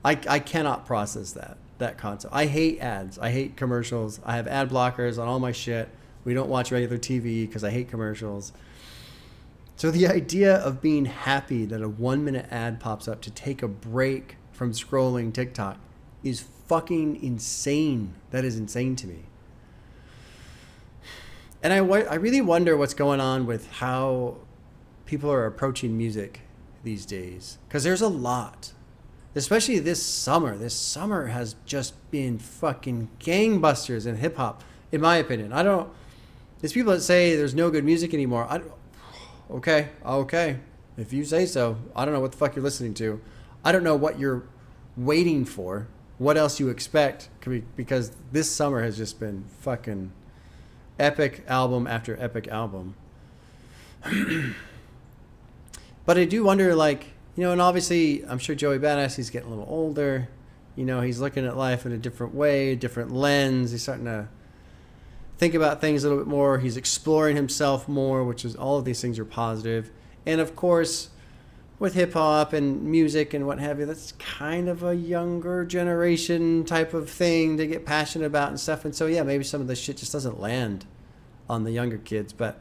[SPEAKER 1] I cannot process that concept. I hate ads. I hate commercials. I have ad blockers on all my shit. We don't watch regular TV because I hate commercials. So the idea of being happy that a 1-minute ad pops up to take a break from scrolling TikTok is fucking insane. That is insane to me. And I really wonder what's going on with how people are approaching music these days. Because there's a lot. Especially this summer. This summer has just been fucking gangbusters in hip-hop, in my opinion. There's people that say there's no good music anymore. Okay. If you say so. I don't know what the fuck you're listening to. I don't know what you're waiting for. What else you expect. Because this summer has just been fucking epic album after epic album. But I do wonder, like, you know, and obviously I'm sure Joey Bada, he's getting a little older. You know, he's looking at life in a different way, different lens. He's starting to think about things a little bit more. He's exploring himself more, which is, all of these things are positive. And of course, with hip hop and music and what have you, that's kind of a younger generation type of thing to get passionate about and stuff. And so, yeah, maybe some of this shit just doesn't land on the younger kids. But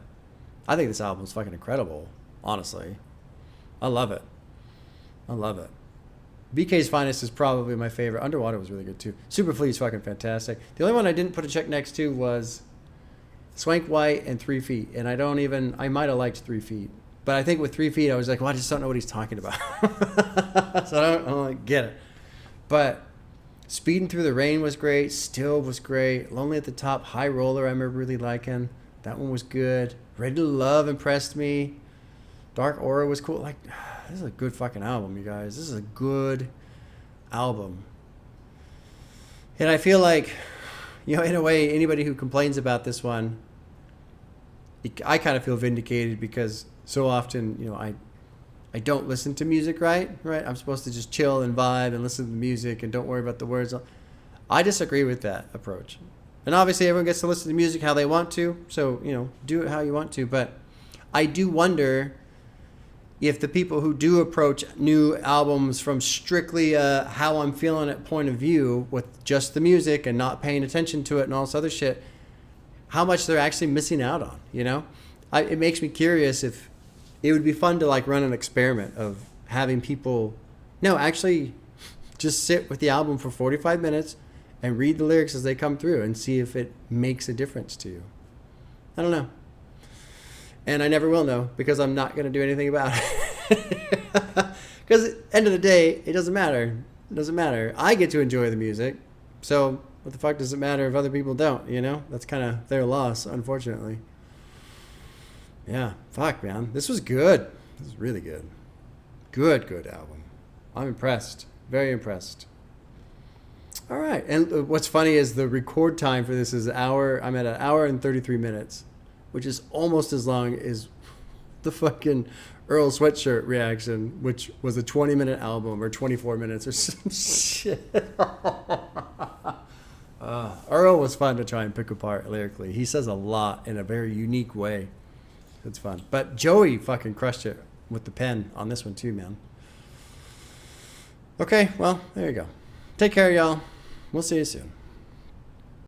[SPEAKER 1] I think this album is fucking incredible, honestly. I love it. BK's Finest is probably my favorite. Underwater was really good too. SUPAFLEE is fucking fantastic. The only one I didn't put a check next to was SWANK White and 3 Feet. And I might have liked 3 Feet. But I think with 3 Feet, I was like, well, I just don't know what he's talking about. So I don't get it. But Speedin' Through the Rain was great. Still was great. Lonely at the Top, High Roller, I remember really liking. That one was good. Ready to Love impressed me. Dark Aura was cool. Like, this is a good fucking album, you guys. This is a good album. And I feel like, you know, in a way, anybody who complains about this one, I kind of feel vindicated because so often, you know, I don't listen to music, right? I'm supposed to just chill and vibe and listen to the music and don't worry about the words. I disagree with that approach. And obviously everyone gets to listen to music how they want to. So, you know, do it how you want to. But I do wonder if the people who do approach new albums from strictly how I'm feeling it point of view with just the music and not paying attention to it and all this other shit, how much they're actually missing out on, you know? It makes me curious if it would be fun to like run an experiment of having people, no, actually just sit with the album for 45 minutes and read the lyrics as they come through and see if it makes a difference to you. I don't know. And I never will know because I'm not going to do anything about it. Because at the end of the day, it doesn't matter. It doesn't matter. I get to enjoy the music. So what the fuck does it matter if other people don't, you know? That's kind of their loss, unfortunately. Yeah, fuck, man. This was good. This is really good. Good album. I'm impressed. Very impressed. All right. And what's funny is the record time for this is I'm at 1 hour and 33 minutes, which is almost as long as the fucking Earl Sweatshirt reaction, which was a 20-minute album or 24 minutes or some shit. Earl was fun to try and pick apart lyrically. He says a lot in a very unique way. It's fun. But Joey fucking crushed it with the pen on this one too, man. Okay, well, there you go. Take care, y'all. We'll see you soon.